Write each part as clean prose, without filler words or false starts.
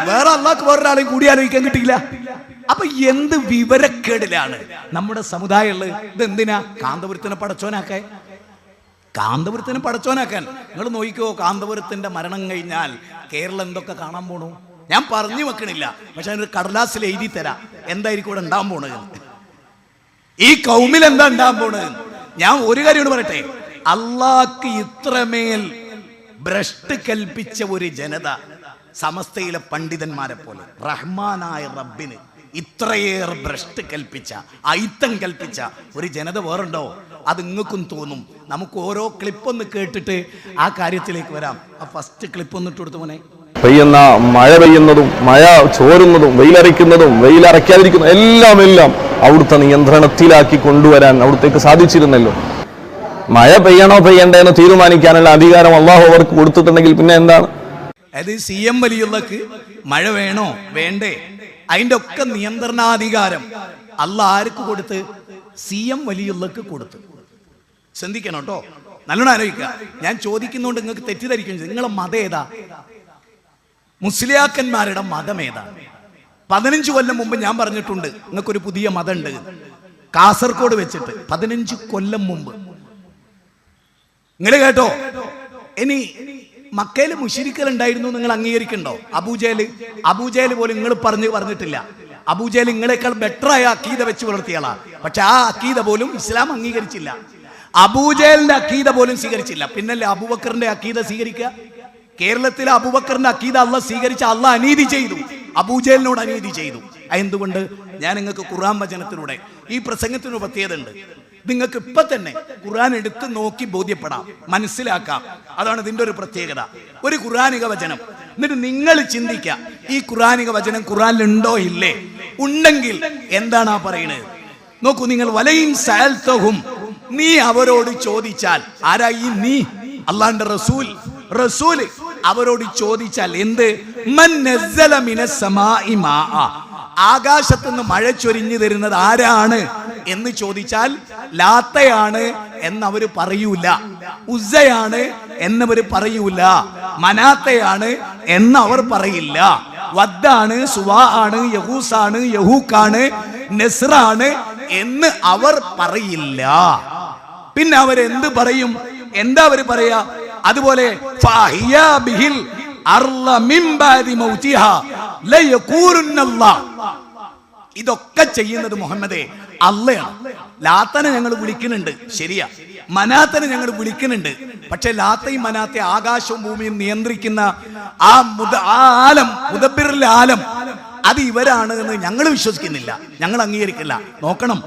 വേറെ അള്ളാഹ്ക്ക് വേറൊരാളെയും കൂടി ആലോചിക്കാൻ കിട്ടിയില്ല. അപ്പൊ എന്ത് വിവരക്കേടിലാണ് നമ്മുടെ സമുദായം ഉള്ളത്. ഇതെന്തിനാ? കാന്തപുരത്തിനെ പടച്ചോനാക്കാൻ. കാന്തപുരത്തിനെ പടച്ചോനാക്കാൻ. നിങ്ങൾ നോക്കിക്കോ, കാന്തപുരത്തിന്റെ മരണം കഴിഞ്ഞാൽ കേരളം എന്തൊക്കെ കാണാൻ പോണു. ഞാൻ പറഞ്ഞു വെക്കണില്ല, പക്ഷെ അതിനൊരു കടലാസിൽ എഴുതി തരാം എന്തായിരിക്കും ഇവിടെ ഉണ്ടാകാൻ പോണത്, ഈ കൗമിൽ എന്താ ഉണ്ടാകാൻ പോണത്. ഞാൻ ഒരു കാര്യം പറയട്ടെ, അള്ളാഹ്ക്ക് ഇത്രമേൽ ഭ്രഷ്ട് കൽപ്പിച്ച ഒരു ജനത, സമസ്തയിലെ പണ്ഡിതന്മാരെ പോലെ റഹ്മാനായ റബ്ബിന് ഇത്രയേറെ ഭ്രഷ്ട് കൽപ്പിച്ച, ഐത്തം കൽപ്പിച്ച ഒരു ജനത വേറുണ്ടോ? അത് നിങ്ങൾക്കും തോന്നും. നമുക്ക് ഓരോ ക്ലിപ്പൊന്ന് കേട്ടിട്ട് ആ കാര്യത്തിലേക്ക് വരാം. ആ ഫസ്റ്റ് ക്ലിപ്പ് ഒന്ന് ഇട്ട് കൊടുത്തു മോനെ. പെയ്യുന്ന മഴ പെയ്യുന്നതും മഴ ചോരുന്നതും വെയിലറിക്കുന്നതും വെയിലറയ്ക്കാതിരിക്കുന്നതും എല്ലാം അവിടുത്തെ നിയന്ത്രണത്തിലാക്കി കൊണ്ടുവരാൻ അവിടത്തേക്ക് സാധിച്ചിരുന്നല്ലോ. മഴ പെയ്യണോ പെയ്യണ്ടേ എന്ന് തീരുമാനിക്കാനുള്ള അധികാരം അള്ളാഹു അവർക്ക് കൊടുത്തിട്ടുണ്ടെങ്കിൽ പിന്നെ എന്താണ്? അതായത് CM വലിയുള്ളക്ക് മഴ വേണോ വേണ്ടേ, അതിന്റെ ഒക്കെ നിയന്ത്രണാധികാരം അള്ളാഹ് ആർക്ക് കൊടുത്ത്? CM വലിയുള്ളക്ക് കൊടുത്ത്. ശ്രദ്ധിക്കണം കേട്ടോ, നല്ലോണം ആലോചിക്കുക. ഞാൻ ചോദിക്കുന്നതുകൊണ്ട് നിങ്ങൾക്ക് തെറ്റിദ്ധരിക്കും. നിങ്ങളെ മതം ഏതാ? മുസ്ലിയാക്കന്മാരുടെ മതം ഏതാണ്? 15 കൊല്ലം മുമ്പ് ഞാൻ പറഞ്ഞിട്ടുണ്ട് നിങ്ങൾക്കൊരു പുതിയ മതം ഉണ്ട് കാസർഗോഡ് വെച്ചിട്ട്. 15 കൊല്ലം മുമ്പ് നിങ്ങൾ കേട്ടോ. ഇനി മക്കയില് മുശ്രിക്കുകൾ ഉണ്ടായിരുന്നു, നിങ്ങൾ അംഗീകരിക്കണ്ടോ? അബൂജഹൽ പോലും നിങ്ങൾ പറഞ്ഞിട്ടില്ല. അബൂജഹൽ നിങ്ങളെക്കാൾ ബെറ്ററായ അക്കീദ വെച്ച് പുലർത്തിയാളാ, പക്ഷെ ആ അക്കീദ പോലും ഇസ്ലാം അംഗീകരിച്ചില്ല. അബൂജഹലിന്റെ അക്കീദ പോലും സ്വീകരിച്ചില്ല. പിന്നല്ലേ അബൂബക്കറിന്റെ അക്കീദ സ്വീകരിക്കുക? കേരളത്തിലെ അബൂബക്കറിന്റെ അക്കീദ അള്ളാഹ് സ്വീകരിച്ച അള്ളാഹ് അനീതി ചെയ്തു, അബൂജഹലിനോട് അനീതി ചെയ്തു. എന്തുകൊണ്ട്? ഞാൻ നിങ്ങൾക്ക് ഖുർആൻ വചനത്തിലൂടെ ഈ പ്രസംഗത്തിനൊരു പ്രത്യേകത ഉണ്ട്. നിങ്ങൾക്ക് ഇപ്പൊ തന്നെ ഖുർആൻ എടുത്ത് നോക്കി ബോധ്യപ്പെടാം, മനസ്സിലാക്കാം. അതാണ് ഇതിന്റെ ഒരു പ്രത്യേകത. ഒരു ഖുർആനിക വചനം, എന്നിട്ട് നിങ്ങൾ ചിന്തിക്കുക, ഈ ഖുർആനിക വചനം ഖുർആനിലുണ്ടോ ഇല്ലേ? ഉണ്ടെങ്കിൽ എന്താണ് ആ പറയുന്നത്? നോക്കൂ നിങ്ങൾ. വലയിൻ സഅൽതഹും, നീ അവരോട് ചോദിച്ചാൽ. ആരാ ഈ നീ? അല്ലാഹുവിന്റെ റസൂൽ അവരോട് ചോദിച്ചാൽ എന്ത്? മൻ നസ്സല മിനസ് സമാഇ മാഅ, ആകാശത്തുനിന്ന് മഴ ചൊരിഞ്ഞു തരുന്നത് ആരാണ് എന്ന് ചോദിച്ചാൽ ലാത്തയാണ് എന്നവര് പറയൂല, ഉസ്സയാണ് എന്നവര് പറയൂല, മനാത്തയാണ് എന്നവർ പറയില്ല, വദ്ദാണ്, സുവാ ആണ്, യഹൂസാണ്, യഹൂക്കാണ്, നെസ്റാണ് എന്ന് അവർ പറയില്ല. പിന്നെ അവരെന്ത് പറയും? എന്താ അവര് പറയാ? അതുപോലെ ഇതൊക്കെ ചെയ്യുന്നത് മുഹമ്മദേ അള്ളയാണ്. ലാത്തനെ ഞങ്ങൾ വിളിക്കുന്നുണ്ട്, ശരിയാ. മനാത്തനെ ഞങ്ങൾ വിളിക്കുന്നുണ്ട്. പക്ഷെ ലാത്തയും മനാത്തെ ആകാശവും ഭൂമിയും നിയന്ത്രിക്കുന്ന ആ ആലം, മുദബ്ബിറുൽ ആലം, അത് ഇവരാണ് എന്ന് ഞങ്ങൾ വിശ്വസിക്കുന്നില്ല, ഞങ്ങൾ അംഗീകരിക്കില്ല. നോക്കണം,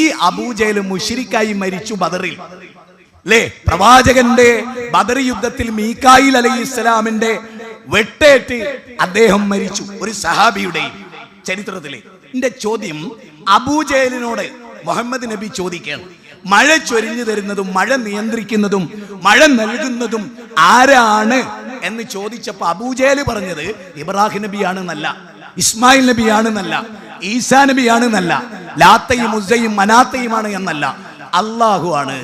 ഈ അബൂജഹൽ മുശ്രിക്കായി മരിച്ചു ബദറിൽ അല്ലേ? പ്രവാചകന്റെ ബദർ യുദ്ധത്തിൽ മീകായിൽ അലൈഹിസ്സലാമിന്റെ വെട്ടേറ്റ് അദ്ദേഹം മരിച്ചു, ഒരു സഹാബിയുടെയും ചരിത്രത്തിലെ. എന്റെ ചോദ്യം, അബൂജഹലിനോട് മുഹമ്മദ് നബി ചോദിക്കുകയാണ്, മഴ ചൊരിഞ്ഞു തരുന്നതും മഴ നിയന്ത്രിക്കുന്നതും മഴ നൽകുന്നതും ആരാണ് എന്ന് ചോദിച്ചപ്പോ അബൂജഹൽ പറഞ്ഞത് ഇബ്രാഹിം നബിയാണെന്നല്ല, ഇസ്മായിൽ നബിയാണെന്നല്ല, ഈസാ നബിയാണെന്നല്ല, ലാത്തയും ഉസ്സയും മനാത്തയുമാണ് എന്നല്ല, അള്ളാഹു ആണ്.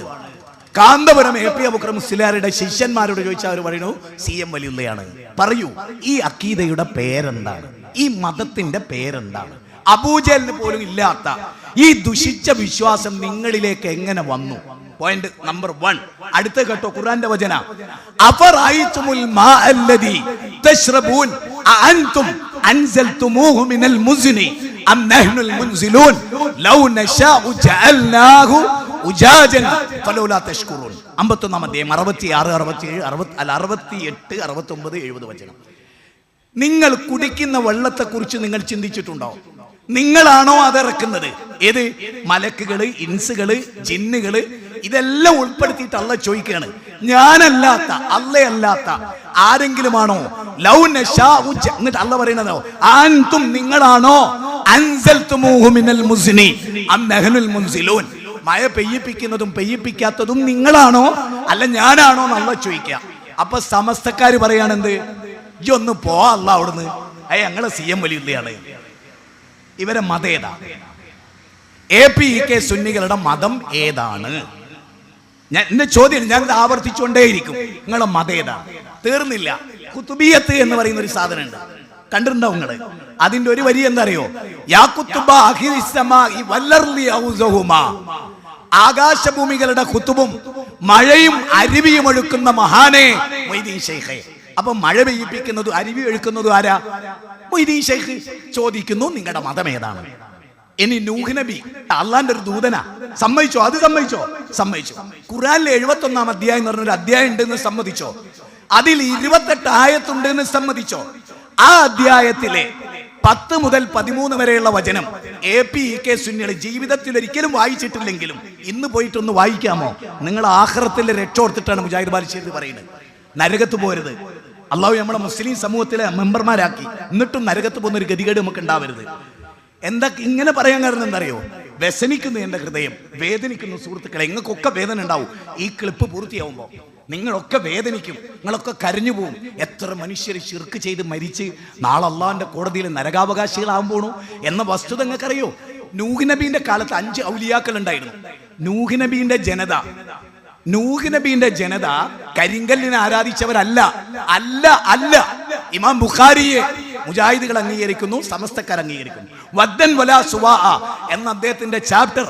കാന്തപുരം AP അബൂബക്കർ മുസ്ലിയാരുടെ ശിഷ്യന്മാരോട് ചോദിച്ചാൽ അവർ പറയുന്നു CM വലിയുള്ളയാണ്. പറയൂ, ഈ അക്കീദയുടെ പേരെന്താണ്? ഈ മതത്തിന്റെ പേരെന്താണ്? അബൂജഹലിന് പോലും ഇല്ലാത്ത ഈ ദുഷിച്ച വിശ്വാസം നിങ്ങളിലേക്ക് എങ്ങനെ വന്നു? Point number 1. അടുത്ത കേട്ടോ, ഖുർആന്റെ വചന. അഫറഅയ്തുമുൽ മാഅല്ലദി തശ്റബൂൻ അഅൻതും അൻസൽതുമൂഹു മിനൽ മുസ്നി അം നഹ്നുൽ മുൻസിലൂൻ ലൗ നശാഉ ജഅൽനാഹു ഉജാജൻ ഫലൗലാ തഷ്കുറൂൻ. 51-ാം അധ്യായം 66, 67, 68, 69, 70 വചനം. നിങ്ങൾ കുടിക്കുന്ന വെള്ളത്തെക്കുറിച്ച് നിങ്ങൾ ചിന്തിച്ചിട്ടുണ്ടോ? നിങ്ങളാണോ അതിറക്കുന്നത്? ഏത്? മലക്കുകള്, ഇൻസുകള്, ജിന്നുകള്, ഇതെല്ലാം ഉൾപ്പെടുത്തിയിട്ട് അള്ളാഹ് ചോദിക്കുകയാണ്, ഞാനല്ലാത്ത, അല്ലാത്ത ആരെങ്കിലുമാണോ? ലൗ നശാഉ, എന്നിട്ട് അള്ളാഹ് പറയുന്നതോ, അൻതും നിങ്ങളാണോ? അൻസൽതുമൂഹു മിനൽ മുസ്നി അം നഹ്നുൽ മുൻസിലൂൻ, മഴ പെയ്യിപ്പിക്കുന്നതും പെയ്യിപ്പിക്കാത്തതും നിങ്ങളാണോ അല്ല ഞാനാണോ എന്നുള്ള ചോദിക്കുക. അപ്പൊ സമസ്തക്കാര് പറയാണെന്ത്? ഇയൊന്ന് പോ അല്ല അവിടുന്ന്, ഞങ്ങളെ CM വലിയുള്ളയാണ്. ഇവരെ മതം ഏതാ? APEK സുന്നികളുടെ മതം ഏതാണ്? എന്റെ ചോദ്യം ഞാൻ ആവർത്തിച്ചുകൊണ്ടേയിരിക്കും, നിങ്ങളെ മതം ഏതാ? തീർന്നില്ല. കുത്തുബിയത്ത് എന്ന് പറയുന്ന ഒരു സാധനം ഉണ്ട്. കണ്ടിട്ടുണ്ടാവും നിങ്ങള്. അതിന്റെ ഒരു വരി എന്താ അറിയോ? ആകാശഭൂമികളുടെ ഖുതുബും മഴയും അരുവിയും ഒഴുക്കുന്ന മഹാനെ മൊയ്തീൻ ശൈഖേ. അപ്പൊ മഴ പെയ്യിപ്പിക്കുന്നതും അരുവി ഒഴുക്കുന്നതും ആരാ? മൊയ്തീൻ ശൈഖ്. ചോദിക്കുന്നു, നിങ്ങളുടെ മതം ഏതാണ്? ഇനി നൂഹ് നബി അള്ളാന്റെ ഒരു ദൂതനാ, സമ്മതിച്ചോ? അത് സമ്മതിച്ചു. ഖുർആനിലെ 71-ാം അധ്യായം എന്ന് പറഞ്ഞൊരു അധ്യായം ഉണ്ടെന്ന് സമ്മതിച്ചോ? അതിൽ 28 ആയത്തുണ്ട് എന്ന് സമ്മതിച്ചോ? ആ അധ്യായത്തിലെ 10 മുതൽ 13 വരെയുള്ള വചനം APEK സുന്നികൾ ജീവിതത്തിൽ ഒരിക്കലും വായിച്ചിട്ടില്ലെങ്കിലും ഇന്ന് പോയിട്ടൊന്ന് വായിക്കാമോ? നിങ്ങൾ ആഖിറത്തിൽ രക്ഷോർത്തിട്ടാണ് മുജാഹിദ് ബാലുശ്ശേരി പറയുന്നത്. നരകത്ത് പോരുത്. അള്ളാഹു നമ്മളെ മുസ്ലിം സമൂഹത്തിലെ മെമ്പർമാരാക്കി, എന്നിട്ടും നരകത്ത് പോകുന്ന ഒരു ഗതികേട് നമുക്ക് ഉണ്ടാവരുത്. എന്താ ഇങ്ങനെ പറയാൻ കാരണം എന്തറിയോ? വ്യസനിക്കുന്നു എൻ്റെ ഹൃദയം, വേദനിക്കുന്നു സുഹൃത്തുക്കളെ. നിങ്ങൾക്കൊക്കെ വേദന ഉണ്ടാവും. ഈ ക്ലിപ്പ് പൂർത്തിയാവുമ്പോൾ നിങ്ങളൊക്കെ വേദനിക്കും, നിങ്ങളൊക്കെ കരഞ്ഞു പോവും. എത്ര മനുഷ്യർ ശിർക്ക് ചെയ്ത് മരിച്ച് നാളെ അള്ളാഹിന്റെ കോടതിയിൽ നരകാവകാശികളാകാൻ പോണു എന്ന വസ്തുത നിങ്ങൾക്കറിയോ? നൂഹ് നബീന്റെ കാലത്ത് 5 ഔലിയാക്കൾ ഉണ്ടായിരുന്നു. നൂഹ് നബീന്റെ ജനത കരിങ്കല്ലിനെ ആരാധിച്ചവരല്ല. ഇമാം ബുഖാരിയെ മുജാഹിദുകൾ അംഗീകരിക്കുന്നു, സമസ്തക്കാർ അംഗീകരിക്കുന്നു. വദ്ദൻ വലാ സുവാഅ എന്ന അദ്ദേഹത്തിന്റെ ചാപ്റ്റർ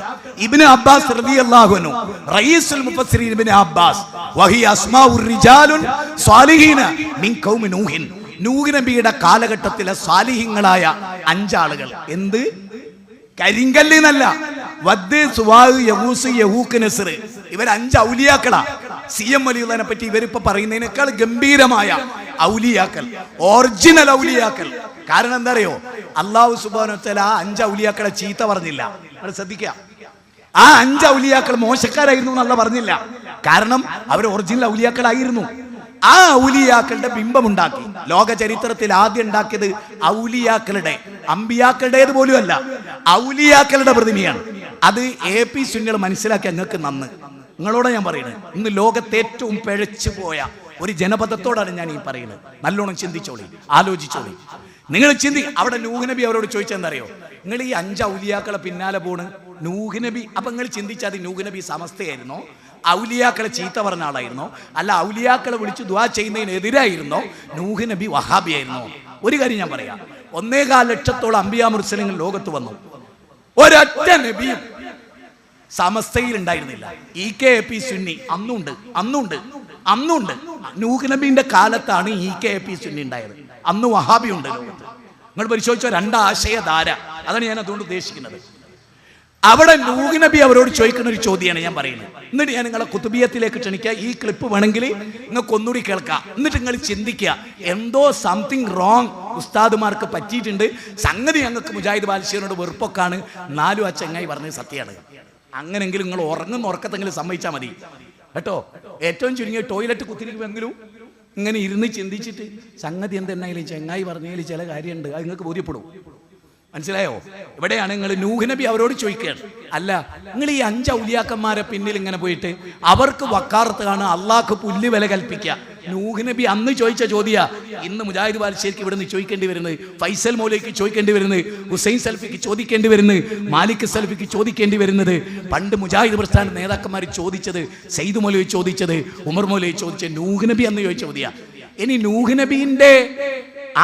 ഇബ്നു അബ്ബാസ് റളിയല്ലാഹു അൻഹു, റയീസുൽ മുഫസ്സിരീൻ ഇബ്നു അബ്ബാസ്, വഹി അസ്മാഉർ റിജാലുൻ സ്വാലിഹീന മിൻ ഖൗമി നൂഹിൻ. നൂഹ് നബിയുടെ കാലഘട്ടത്തിലെ സാലിഹീങ്ങളായ 5 ആളുകൾ. എന്ത്? കരിങ്കല്ലിനല്ല. വദ്, സുവാഅ്, യഗൂസ്, യഹൂക്ക്, നസ്ർ. ഇവർ 5 ഔലിയാക്കളാ. CM വലിയുള്ളതിനെ പറ്റി ഇവരിപ്പോ പറയുന്നതിനേക്കാൾ ഗംഭീരമായ ഔലിയാക്കൾ, ഒറിജിനൽ ഔലിയാക്കൾ. കാരണം എന്താ അറിയോ? അല്ലാഹു സുബ്ഹാനഹു വ തആല ആ 5 ഔലിയാക്കളെ ചീത്ത പറഞ്ഞില്ല. നിങ്ങൾ ശ്രദ്ധിക്കുക. ആ 5 ഔലിയാക്കൾ മോശക്കാരായിരുന്നു എന്നല്ല പറഞ്ഞില്ല. കാരണം അവർ ഒറിജിനൽ ഔലിയാക്കളായിരുന്നു. ആ ഔലിയാക്കളുടെ ബിംബം ഉണ്ടാക്കി. ലോക ചരിത്രത്തിൽ ആദ്യം ഉണ്ടാക്കിയത് ഔലിയാക്കളുടെ, അമ്പിയാക്കളുടേത് പോലും അല്ല, ഔലിയാക്കളുടെ പ്രതിമയാണ്. അത് AP സുന്നികൾ മനസ്സിലാക്കി. അങ്ങക്ക് നന്ന്. നിങ്ങളോട് ഞാൻ പറയുന്നത്, ഇന്ന് ലോകത്തെ ഏറ്റവും പിഴച്ചു പോയ ഒരു ജനപദത്തോടാണ് ഞാൻ ഈ പറയുന്നത്. നല്ലോണം ചിന്തിച്ചോളി, ആലോചിച്ചോളി. നിങ്ങൾ അവിടെ നൂഹ് നബി അവരോട് ചോദിച്ചെന്തറിയോ? നിങ്ങൾ ഈ 5 ഔലിയാക്കളെ പിന്നാലെ പോണ് നൂഹ് നബി. അപ്പൊ നിങ്ങൾ ചിന്തിച്ചാൽ നൂഹ് നബി സമസ്തയായിരുന്നോ? ഔലിയാക്കളെ ചീത്ത പറഞ്ഞ ആളായിരുന്നോ? അല്ല ഔലിയാക്കളെ വിളിച്ച് ദുആ ചെയ്യുന്നതിനെതിരായിരുന്നോ? നൂഹ് നബി വഹാബിയായിരുന്നോ? ഒരു കാര്യം ഞാൻ പറയാം. 1.25 ലക്ഷത്തോളം അമ്പിയാ മുർസലുകൾ ലോകത്ത് വന്നു. ഒരൊറ്റ നബിയും സമസ്തയിൽ ഉണ്ടായിരുന്നില്ല. EKAP സുന്നി അന്നുണ്ട്. നൂഹ് നബിന്റെ കാലത്താണ് EKAP സുന്നി ഉണ്ടായത്. അന്ന് വഹാബി ഉണ്ട് ലോകത്ത്. നിങ്ങൾ പരിശോധിച്ചോ, 2 ആശയധാര. അതാണ് ഞാൻ അതുകൊണ്ട് ഉദ്ദേശിക്കുന്നത്. അവിടെ നൂഹ് നബി അവരോട് ചോദിക്കുന്ന ഒരു ചോദ്യമാണ് ഞാൻ പറയുന്നത്. എന്നിട്ട് ഞാൻ നിങ്ങളെ കുത്തുബിയത്തിലേക്ക് ക്ഷണിക്കുക. ഈ ക്ലിപ്പ് വേണമെങ്കിൽ നിങ്ങൾക്ക് ഒന്നുകൂടി കേൾക്കാം. എന്നിട്ട് നിങ്ങൾ ചിന്തിക്കുക, എന്തോ സംതിങ് റോങ് ഉസ്താദുമാർക്ക് പറ്റിയിട്ടുണ്ട്. സംഗതി ഞങ്ങൾക്ക് മുജാഹിദ് ബാലുശ്ശേരിയോട് വെറുപ്പൊക്കെയാണ്. 4 ആ ചങ്ങായി പറഞ്ഞത് സത്യമാണ്. അങ്ങനെങ്കിലും നിങ്ങൾ ഉറക്കത്തെങ്കിലും സമ്മതിച്ചാൽ മതി കേട്ടോ. ഏറ്റവും ചുരുങ്ങിയ ടോയ്ലറ്റ് കുത്തിരിക്കുമെങ്കിലും ഇങ്ങനെ ഇരുന്ന് ചിന്തിച്ചിട്ട് സംഗതി എന്തെന്നായാലും ചങ്ങായി പറഞ്ഞതിൽ ചില കാര്യമുണ്ട്, അത് നിങ്ങൾക്ക് ബോധ്യപ്പെടും. മനസ്സിലായോ? ഇവിടെയാണ് നിങ്ങൾ നൂഹ് നബി അവരോട് ചോദിക്കുകയാണ്, അല്ല നിങ്ങൾ ഈ 5 ഔലിയാക്കന്മാരെ പിന്നിൽ ഇങ്ങനെ പോയിട്ട് അവർക്ക് വക്കാറത്ത് കാണുക, അള്ളാഹ്ക്ക് പുല്ല് വില കൽപ്പിക്കുക. നൂഹ് നബി അന്ന് ചോദിച്ച ചോദ്യ ഇന്ന് മുജാഹിദ് ബാലുശ്ശേരിക്ക് ഇവിടെ നിന്ന് ചോദിക്കേണ്ടി വരുന്നത്, ഫൈസൽ മൗലവിക്ക് ചോദിക്കേണ്ടി വരുന്നത്, ഹുസൈൻ സൽഫിക്ക് ചോദിക്കേണ്ടി വരുന്നത്, മാലിക് സൽഫിക്ക് ചോദിക്കേണ്ടി വരുന്നത്, പണ്ട് മുജാഹിദ് പ്രസ്ഥാന നേതാക്കന്മാർ ചോദിച്ചത്, സയ്യിദ് മൗലവി ചോദിച്ചത്, ഉമർ മൗലവി ചോദിച്ചത്, നൂഹ് നബി അന്ന് ചോദിച്ച ചോദ്യ. ഇനി നൂഹ് നബീന്റെ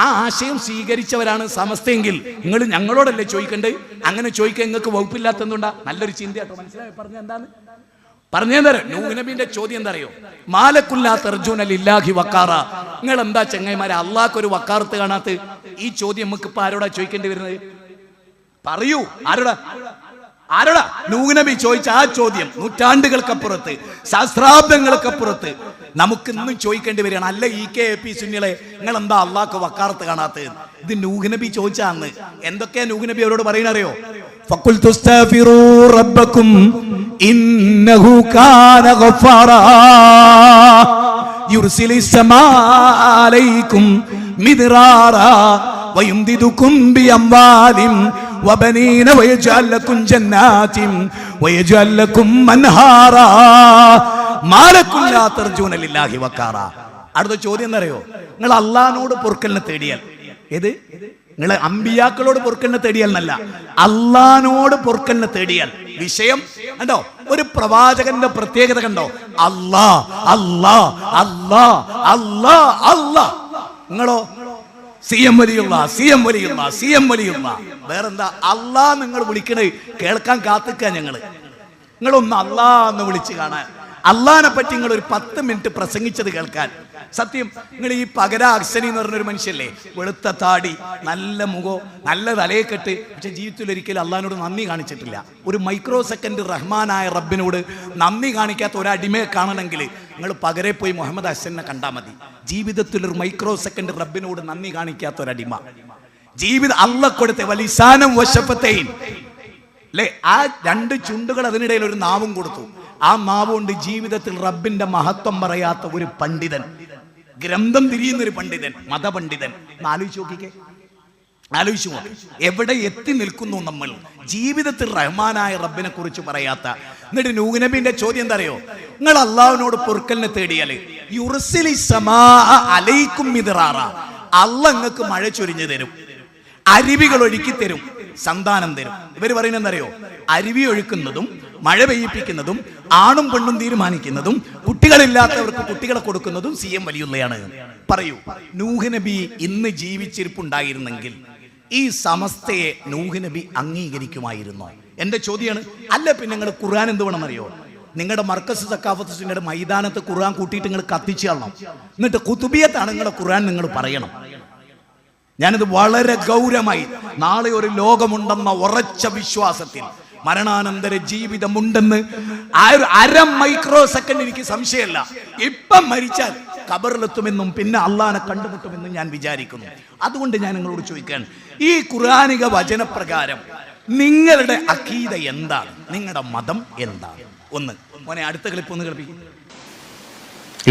ആ ആശയം സ്വീകരിച്ചവരാണ് സമസ്തയെങ്കിൽ നിങ്ങൾ ഞങ്ങളോടല്ലേ ചോദിക്കണ്ടേ? അങ്ങനെ ചോദിക്കാൻ നിങ്ങൾക്ക് വകുപ്പില്ലാത്തതുകൊണ്ടാ? നല്ലൊരു ചിന്ത കേട്ടോ. മനസ്സിലായി പറഞ്ഞ എന്താണ് പറഞ്ഞേന്തര? നൂഹ് നബിന്റെ ചോദ്യം എന്താ അറിയോ? മാലക്കുല്ലാ തർജൂന ലില്ലാഹി വക്കാറ. നിങ്ങൾ എന്താ ചങ്ങായിമാരെ അള്ളാഹ്ക്ക് ഒരു വക്കാറത്ത് കാണാത്ത? ഈ ചോദ്യം നമുക്ക് ഇപ്പൊ ആരോടാ ചോദിക്കേണ്ടി വരുന്നത്? പറയൂ, ആരോടാ നൂഹ് നബി ചോദിച്ച ആ ചോദ്യം? നൂറ്റാണ്ടുകൾക്കപ്പുറത്ത്, സഹസ്രാബ്ദങ്ങൾക്കപ്പുറത്ത് നമുക്ക് ഇന്നും ചോദിക്കേണ്ടി വരികയാണ്. അല്ല EKAP സുന്നികളെ, നിങ്ങൾ എന്താ അള്ളാഹ്ക്ക് വക്കാറത്ത് കാണാത്തത്? ഇത് നൂഹ് നബി ചോദിച്ചാന്ന്. എന്തൊക്കെയാ നൂഹ് നബി അവരോട് പറയുന്നറിയോ? ഫഖുൽതു അസ്തഗ്ഫിറൂ റബ്ബക്കും ഇന്നഹു കാന ഗഫാറാ യുർസിലിസ് സമാ അലൈക്കും മിദ്റാറാ വയുംദിദുകും ബിഅംവാലിൻ വബനീന വയജഅൽ ലക്കും ജന്നാത്തിൻ വയജഅൽ ലക്കും അൻഹാറാ മാലക്കുല്ലാ തർജൂന ലില്ലാഹി വക്കാറ. അടുത്ത ചോദ്യം എന്നറിയോ? നിങ്ങൾ അള്ളാഹിനോട് പൊറുക്കലിനെ തേടിയാൽ, ഏത് നിങ്ങൾ അമ്പിയാക്കളോട് പൊറുക്കലിനെ തേടിയാൽ എന്നല്ല, അള്ളാഹിനോട് പൊറുക്കലിനെ തേടിയാൽ. വിഷയം കണ്ടോ? ഒരു പ്രവാചകന്റെ പ്രത്യേകത കണ്ടോ? അല്ലാ അല്ലാ അല്ലാ അല്ലാ അല്ലാ. നിങ്ങളോ CM വലിയുള്ള വേറെന്താ? അള്ളാ നിങ്ങൾ വിളിക്കണേ കേൾക്കാൻ കാത്തിക്ക നിങ്ങളൊന്ന് അള്ളാ എന്ന് വിളിച്ച് കാണാൻ, അള്ളാനെ പറ്റി നിങ്ങൾ ഒരു 10 മിനിറ്റ് പ്രസംഗിച്ചത് കേൾക്കാൻ. സത്യം, നിങ്ങൾ ഈ പകര അക്സനി എന്ന് പറഞ്ഞൊരു മനുഷ്യല്ലേ, വെളുത്ത താടി, നല്ല മുഖം, നല്ല തലയെക്കെട്ട്, പക്ഷെ ജീവിതത്തിൽ ഒരിക്കലും അള്ളാഹിനോട് നന്ദി കാണിച്ചിട്ടില്ല. ഒരു മൈക്രോ സെക്കൻഡ് റഹ്മാനായ റബ്ബിനോട് നന്ദി കാണിക്കാത്ത ഒരു അടിമയെ കാണണമെങ്കിൽ നിങ്ങൾ പകരെ പോയി മുഹമ്മദ് ഹസനെ കണ്ടാൽ മതി. ജീവിതത്തിൽ ഒരു മൈക്രോ സെക്കൻഡ് റബ്ബിനോട് നന്ദി കാണിക്കാത്ത ഒരു അടിമ, ജീവിതം അള്ള കൊടുത്ത വലിസാനം വശപ്പത്തെയും അല്ലേ, ആ 2 ചുണ്ടുകൾ അതിനിടയിൽ ഒരു നാവും കൊടുത്തു. ആ നാവ് കൊണ്ട് ജീവിതത്തിൽ റബ്ബിന്റെ മഹത്വം പറയാത്ത ഒരു പണ്ഡിതൻ, ഗ്രന്ഥം തിരിയുന്നൊരു പണ്ഡിതൻ, മതപണ്ഡിതൻ. ആലോചിച്ച് നോക്കിക്കേ, ആലോചിച്ചു നോക്കി എവിടെ എത്തി നിൽക്കുന്നു നമ്മൾ ജീവിതത്തിൽ. റഹ്മാനായ റബ്ബിനെ കുറിച്ച് പറയാത്ത. എന്നിട്ട് നൂഹ് നബിന്റെ ചോദ്യം എന്താ അറിയോ? നിങ്ങൾ അള്ളാഹുവിനോട് പൊറുക്കലിനെ തേടിയാല് യുർസിലി സമാഅ അലൈക്കും മിദ്റാറ, അള്ളാഹ് നിങ്ങൾക്ക് മഴ ചൊരിഞ്ഞു തരും, അരുവികൾ ഒഴുക്കി തരും, സന്താനം തരും. ഇവര് പറയുന്നത് എന്തറിയോ? അരുവി ഒഴുക്കുന്നതും മഴ പെയ്യിപ്പിക്കുന്നതും ആണും പെണ്ണും തീരുമാനിക്കുന്നതും കുട്ടികളില്ലാത്തവർക്ക് കുട്ടികളെ കൊടുക്കുന്നതും CM വലിയുള്ളയാണ്. പറയൂ, നൂഹ് നബി ഇന്ന് ജീവിച്ചിരിപ്പുണ്ടായിരുന്നെങ്കിൽ ഈ സമസ്തയെ നൂഹ് നബി അംഗീകരിക്കുമായിരുന്നോ? എന്റെ ചോദ്യമാണ്. അല്ല പിന്നെ നിങ്ങൾ ഖുർആൻ എന്ത് വേണമെന്നറിയോ? നിങ്ങളുടെ മർക്കസ് സക്കാഫത്തിന്റെ മൈതാനത്ത് ഖുർആൻ കൂട്ടിയിട്ട് നിങ്ങൾ കത്തിച്ചു കളണം. എന്നിട്ട് കുതുബിയത്താണ് നിങ്ങളുടെ ഖുർആൻ നിങ്ങൾ പറയണം. ഞാനിത് വളരെ ഗൗരവമായി, നാളെ ഒരു ലോകമുണ്ടെന്ന ഉറച്ച വിശ്വാസത്തിൽ, മരണാനന്തര ജീവിതമുണ്ടെന്ന് ആ ഒരു 1/2 മൈക്രോ സെക്കൻഡ് എനിക്ക് സംശയമല്ല. ഇപ്പം മരിച്ചാൽ ഖബറിലെത്തുമെന്നും പിന്നെ അള്ളാനെ കണ്ടുമുട്ടുമെന്നും ഞാൻ വിചാരിക്കുന്നു. അതുകൊണ്ട് ഞാൻ നിങ്ങളോട് ചോദിക്കാൻ, ഈ ഖുർആനിക വചനപ്രകാരം നിങ്ങളുടെ അഖീദ എന്താണ്? നിങ്ങളുടെ മതം എന്താണ്? ഒന്ന് മോനെ അടുത്ത ക്ലിപ്പ് ഒന്ന് കേൾപ്പിക്കും.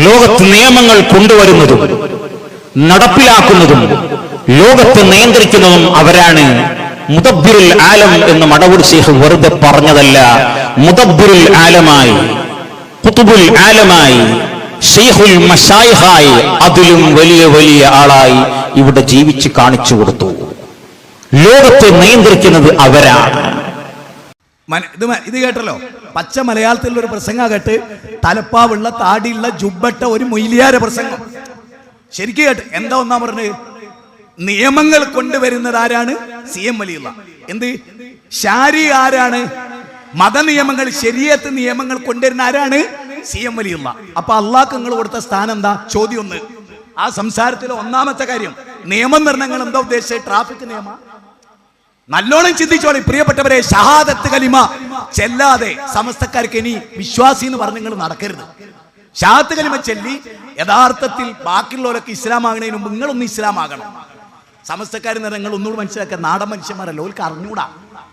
ലോകത്ത് നിയമങ്ങൾ കൊണ്ടുവരുന്നതും നടപ്പിലാക്കുന്നതും ലോകത്തെ നിയന്ത്രിക്കുന്നതും അവരാണ്. മുദബ്ബിറുൽ ആലം എന്ന് മടവൂർ ശൈഖ് വെറുതെ പറഞ്ഞതല്ല. മുദബ്ബിറുൽ ആലമായി, ഖുതുബുൽ ആലമായി, ശൈഖുൽ മശായിഖായി, അതിലും വലിയ വലിയ ആളായി ഇവിടെ ജീവിച്ച് കാണിച്ചു കൊടുത്തു. ലോകത്തെ നിയന്ത്രിക്കുന്നത് അവരാണ്. ഇത് കേട്ടല്ലോ, പച്ച മലയാളത്തിലുള്ള ഒരു പ്രസംഗം കേട്ട്, തലപ്പാവുള്ള താടിയുള്ള ജുബട്ട ഒരു മൊയ്ലിയാര പ്രസംഗം ശരിക്കും കേട്ട്. എന്താ ഒന്നാ പറഞ്ഞത്? നിയമങ്ങൾ കൊണ്ടുവരുന്നത് ആരാണ്? CM വലിയുള്ള. എന്ത് ശാരി ആരാണ്? മതനിയമങ്ങൾ, ശരീഅത്ത് നിയമങ്ങൾ കൊണ്ടുവരുന്ന ആരാണ്? CM വലിയുള്ള. അപ്പൊ അള്ളാഹ്ക്ക് നിങ്ങൾ കൊടുത്ത സ്ഥാനം എന്താ? ചോദ്യം ഒന്ന്. ആ സംസാരത്തിലെ ഒന്നാമത്തെ കാര്യം, നിയമനിർണ്ണയങ്ങൾ എന്താ ഉദ്ദേശിച്ചത്? ട്രാഫിക് നിയമ. നല്ലോണം ചിന്തിച്ചോളി പ്രിയപ്പെട്ടവരെ. ഷഹാദത്ത് കലിമ ചെല്ലാതെ സമസ്തക്കാർക്ക് ഇനി വിശ്വാസി എന്ന് പറഞ്ഞ് നിങ്ങൾ നടക്കരുത്. ഷഹാദത്ത് കലിമ ചൊല്ലി യഥാർത്ഥത്തിൽ ബാക്കിയുള്ളവരൊക്കെ ഇസ്ലാം ആകണതിന് മുമ്പ് നിങ്ങളൊന്ന് ഇസ്ലാം ആകണം. സമസ്തക്കാർ നിങ്ങൾ ഒന്നുകൂടി മനസ്സിലാക്കുക, നാടൻ മനുഷ്യന്മാരല്ല, ഓർക്ക് അറിഞ്ഞൂടാ.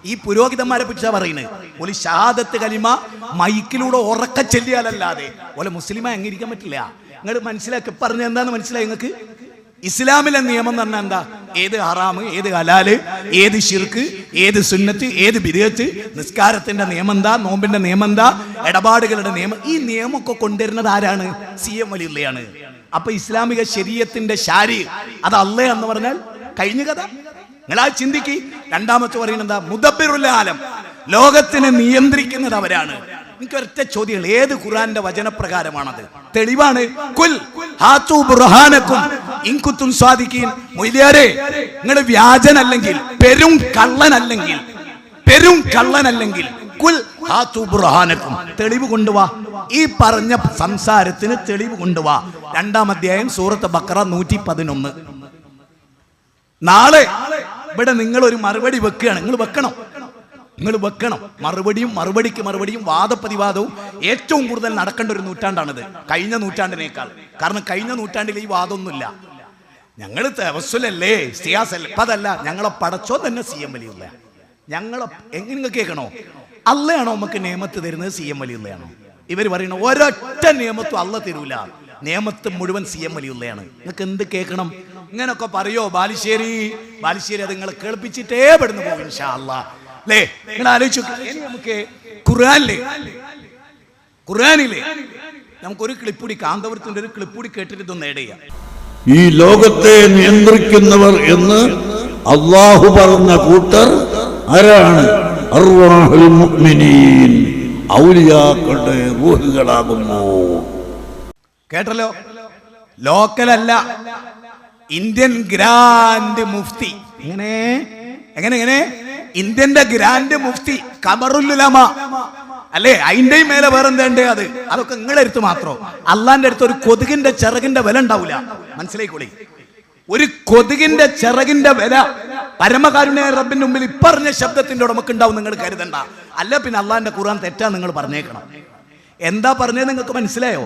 ഈ പുരോഹിതന്മാരെ പറ്റിച്ചാ പറയുന്നത്. ഒരു ഷഹാദത്ത് കലിമ മൈക്കിലൂടെ ഉറക്ക ചെല്ലിയാലല്ലാതെ ഓലെ മുസ്ലിമായി അംഗീകരിക്കാൻ പറ്റില്ല. നിങ്ങൾ മനസ്സിലാക്കി പറഞ്ഞ എന്താന്ന് മനസ്സിലായി നിങ്ങൾക്ക്? ഇസ്ലാമിലെ നിയമം എന്ന് പറഞ്ഞാൽ എന്താ? ഏത് ഹറാമ്, ഏത് ഹലാല്, ഏത് ശിർക്ക്, ഏത് സുന്നത്ത്, ഏത് ബിദ്അത്ത്, നിസ്കാരത്തിന്റെ നിയമം എന്താ, നോമ്പിന്റെ നിയമം എന്താ, ഇടപാടുകളുടെ നിയമം, ഈ നിയമമൊക്കെ കൊണ്ടുവരുന്നത് ആരാണ്? CM വലിയുള്ളയാണ്. അപ്പൊ ഇസ്ലാമിക ശരീഅത്തിന്റെ ശാരി അത് അള്ളേ എന്ന് പറഞ്ഞാൽ കഴിഞ്ഞ കഥ. നിങ്ങൾ ആ ചിന്തിക്ക്. രണ്ടാമത്തെ പറയുന്നത് എന്താ? മുദബ്ബിറുൽ ആലം, ലോകത്തിനെ നിയന്ത്രിക്കുന്നത് അവരാണ്. എനിക്ക് ഒറ്റ ചോദ്യങ്ങൾ, ഏത് ഖുർആന്റെ വചനപ്രകാരമാണത്? തെളിവാണ്. കുൽ ഹാതു ബുർഹാനകും ഇൻ കുൻതും സാദിഖീൻ. മൊയ്ലിയാരെ, നിങ്ങൾ വ്യാജനല്ലെങ്കിൽ, പെരും കള്ളനല്ലെങ്കിൽ കുൽ ഹാതു ബുർഹാനകും, തെളിവ് കൊണ്ടുവാ. ഈ പറഞ്ഞ സംസാരത്തിന് തെളിവ് കൊണ്ടുവാ. 2-ാം അധ്യായം സൂറത്ത് ബഖറ 111. നാളെ ഇവിടെ നിങ്ങൾ ഒരു മറുപടി വെക്കുകയാണ്. നിങ്ങൾ വെക്കണം. മറുപടിക്ക് മറുപടിയും വാദപ്രതിവാദവും ഏറ്റവും കൂടുതൽ നടക്കേണ്ട ഒരു നൂറ്റാണ്ടാണിത്, കഴിഞ്ഞ നൂറ്റാണ്ടിനേക്കാൾ. കാരണം കഴിഞ്ഞ നൂറ്റാണ്ടിൽ ഈ വാദമൊന്നുമില്ല. ഞങ്ങൾ തവസ്സുലല്ലേ, സിയാസല്ലേ, ഇപ്പം അതല്ല. ഞങ്ങളെ പടച്ചോ തന്നെ CM വലിയുള്ള. ഞങ്ങളെ എങ്ങനെ കേൾക്കണോ? അള്ളയാണോ നമുക്ക് നിയമത്ത് തരുന്നത്? CM വലിയുള്ളയാണോ? ഇവർ പറയുന്ന ഒരൊറ്റ നിയമത്തും അള്ള തരൂല, നിയമത്ത് മുഴുവൻ CM വലിയുള്ളയാണ്. നിങ്ങൾക്ക് എന്ത് കേൾക്കണം? ഇങ്ങനൊക്കെ പറയോ? ബാലുശ്ശേരി അത് നിങ്ങൾ കേൾപ്പിച്ചിട്ടേ പെടുന്നു പോകും ഇൻഷാ അല്ലാഹ്. അല്ലേ? നിങ്ങൾ ആലോചിച്ചു. നമുക്ക് ഖുർആനിലെ നമുക്കൊരു ക്ലിപ്പുടി, കാന്തപുരത്തിന്റെ ഒരു ക്ലിപ്പുടി കേട്ടിട്ട് ഇതൊന്ന് ഏഡ് ചെയ്യാം. ഈ ലോകത്തെ നിയന്ത്രിക്കുന്നവർ എന്ന് അള്ളാഹു പറഞ്ഞ കൂട്ടർ ആരാണ്? അർവാഹുൽ മുഅ്മിനീൻ, ഔലിയാക്കളുടെ റൂഹുകളാകുന്നു. കേട്ടല്ലോ? ലോക്കലല്ല, ഇന്ത്യൻ ഗ്രാൻഡ് മുഫ്തി എങ്ങനെ എങ്ങനെ എങ്ങനെ ഇന്ത്യന്റെ ഗ്രാൻഡ് മുഫ്തി ഖമറുൽ ഉലമ അല്ലേ, അതിന്റെയും മേലെ വേറെന്തേണ്ടേ? അതൊക്കെ നിങ്ങളുടെ അടുത്ത് മാത്രം. അള്ളാന്റെ അടുത്ത് ഒരു കൊതുകിന്റെ ചിറകിന്റെ വില ഉണ്ടാവില്ല. മനസ്സിലായിക്കോളി, ഒരു കൊതുകിന്റെ ചിറകിന്റെ വില പരമകാരുണ്യ റബ്ബിന്റെ മുമ്പിൽ ഇപ്പറഞ്ഞ ശബ്ദത്തിന്റെ ഉടമക്ക് ഉണ്ടാവും. നിങ്ങൾ കരുതണ്ട. അല്ല പിന്നെ അള്ളാന്റെ ഖുർആൻ തെറ്റാ നിങ്ങൾ പറഞ്ഞേക്കണം. എന്താ പറഞ്ഞത് നിങ്ങൾക്ക് മനസ്സിലായോ?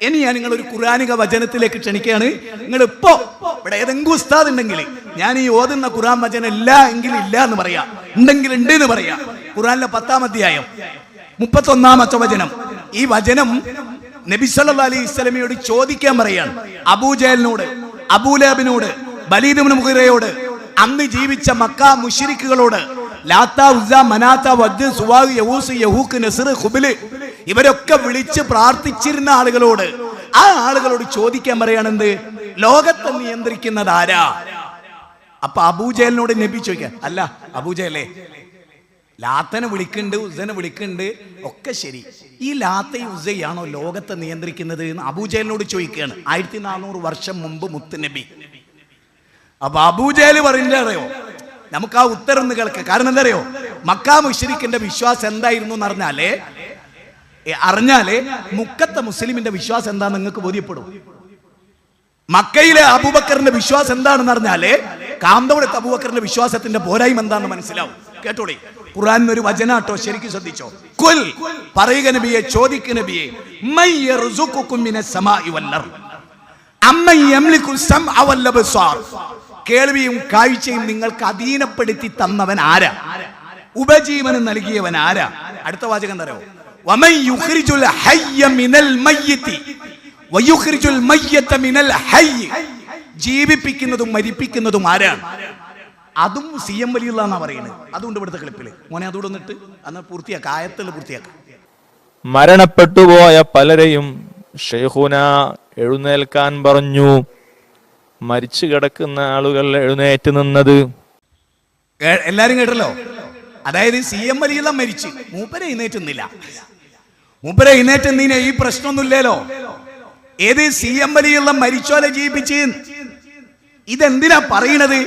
ഇനി ഞാൻ നിങ്ങൾ ഒരു ഖുർആനിക വചനത്തിലേക്ക് ക്ഷണിക്കുകയാണ്. നിങ്ങൾ ഇപ്പോ ഇവിടെ ഏതെങ്കിലും ഉസ്താദ് ഉണ്ടെങ്കിൽ ഞാൻ ഈ ഓതുന്ന ഖുർആൻ വചനം ഇല്ല എങ്കിൽ ഇല്ല എന്ന് പറയാം, ഉണ്ടെങ്കിൽ ഉണ്ട് എന്ന് പറയാം. ഖുർആനിലെ 10-ാം അധ്യായം 31-ാമത്തെ വചനം. ഈ വചനം നബി സല്ലല്ലാഹു അലൈഹി വസല്ലമയോട് ചോദിക്കാൻ പറയാണ്. അബൂജഹലിനോട്, അബൂലഹബിനോട്, വലീദ് ഇബ്നു മുഗീറയോട്, അന്ന് ജീവിച്ച മക്ക മുശ്രിക്കുകളോട്, ലാത്ത, ഉസ്സ, മനാത്ത, വദ്, സുവാ, യഹൂസ്, യഹൂക്ക്, നസ്ർ, ഖുബിൽ ഇവരൊക്കെ വിളിച്ച് പ്രാർത്ഥിച്ചിരുന്ന ആളുകളോട്, ആ ആളുകളോട് ചോദിക്കാൻ പറയാണ് എന്ത്? ലോകത്തെ നിയന്ത്രിക്കുന്നത് ആരാ? അപ്പൊ അബൂജഹലിനോട് നബി ചോദിക്കാൻ, അല്ല അബൂജഹലേ, ലാത്തനെ വിളിക്കുന്നുണ്ട്, ഉസ്സനെ വിളിക്കുന്നുണ്ട്, ഒക്കെ ശരി, ഈ ലാത്തയും ഉസ്സയാണോ ലോകത്തെ നിയന്ത്രിക്കുന്നത് എന്ന് അബൂജഹലിനോട് ചോദിക്കുകയാണ്. 1400 വർഷം മുമ്പ് മുത്തുനബി. അപ്പൊ അബൂജഹൽ പറയുന്നത് അറിയോ? നമുക്ക് ആ ഉത്തരം ഒന്ന് കേൾക്കാം. കാരണം എന്താ അറിയോ? മക്കാ മുശ്രിക്കിന്റെ വിശ്വാസം എന്തായിരുന്നു എന്ന് അറിഞ്ഞാലേ മുക്കത്തെ മുസ്ലിമിന്റെ വിശ്വാസം എന്താന്ന് നിങ്ങൾക്ക് ബോധ്യപ്പെടും. മക്കയിലെ അബൂബക്കറിന്റെ വിശ്വാസം എന്താണെന്ന് അറിഞ്ഞാലേ കാന്തപുരത്തെ അബൂബക്കറിന്റെ വിശ്വാസത്തിന്റെ പോരായ്മ എന്താണെന്ന് മനസ്സിലാവും. കേട്ടോളി, ഖുർആനിൽ ഒരു വചനാട്ടോ, ശരിക്കും ശ്രദ്ധിച്ചോ. കുൽ, പറയുക നബിയെ, ചോദിക്കുക നബിയെ, മൻ യർസുഖുകും മിനസ് സമാഇ വൽ അർദ് അമ്മൻ യംലികു സമഅ വൽ അബ്സാർ. കേൾവിയും കാഴ്ചയും നിങ്ങൾക്ക് അധീനപ്പെടുത്തി തന്നവൻ ആരാ? ഉപജീവനം നൽകിയവൻ ആരാ? അടുത്ത വാചകം എന്താ അറിയോ? വമൻ യുഖ്രിജുൽ ഹയ്യ മിനൽ മയ്യിതി വയുഖ്രിജുൽ മയ്യത മിനൽ ഹയ്യ്. ജീവിപ്പിക്കുന്നതും മരിപ്പിക്കുന്നതും ആരാണ്? അതും CM വലിയുള്ള എന്നാ പറയുന്നത്. അതുകൊണ്ട് ഇവിടുത്തെ ക്ലിപ്പില് മോനെ അതുകൂടെ ഒന്നിട്ട് അന്ന് പൂർത്തിയാക്കാം, ആയത്തുകൾ പൂർത്തിയാക്കാം. മരണപ്പെട്ടുപോയ പലരെയും ഷെയ്ഖുന എഴുന്നേൽക്കാൻ പറഞ്ഞു. മരിച്ചു കിടക്കുന്ന ആളുകൾ എഴുന്നേറ്റ് നിന്നത് എല്ലാരും കേട്ടല്ലോ. അതായത് CM വലിയുള്ള മരിച്ച്, മൂപ്പരെ എഴുന്നേറ്റുന്നില്ല. മൂപ്പരെ എഴുന്നേറ്റുന്നതിന് ഈ പ്രശ്നമൊന്നുമില്ലല്ലോ. ഏത് CM വലിയുള്ള മരിച്ചോലെ ജീവിപ്പിച്ച്? ഇതെന്തിനാ പറയണത്?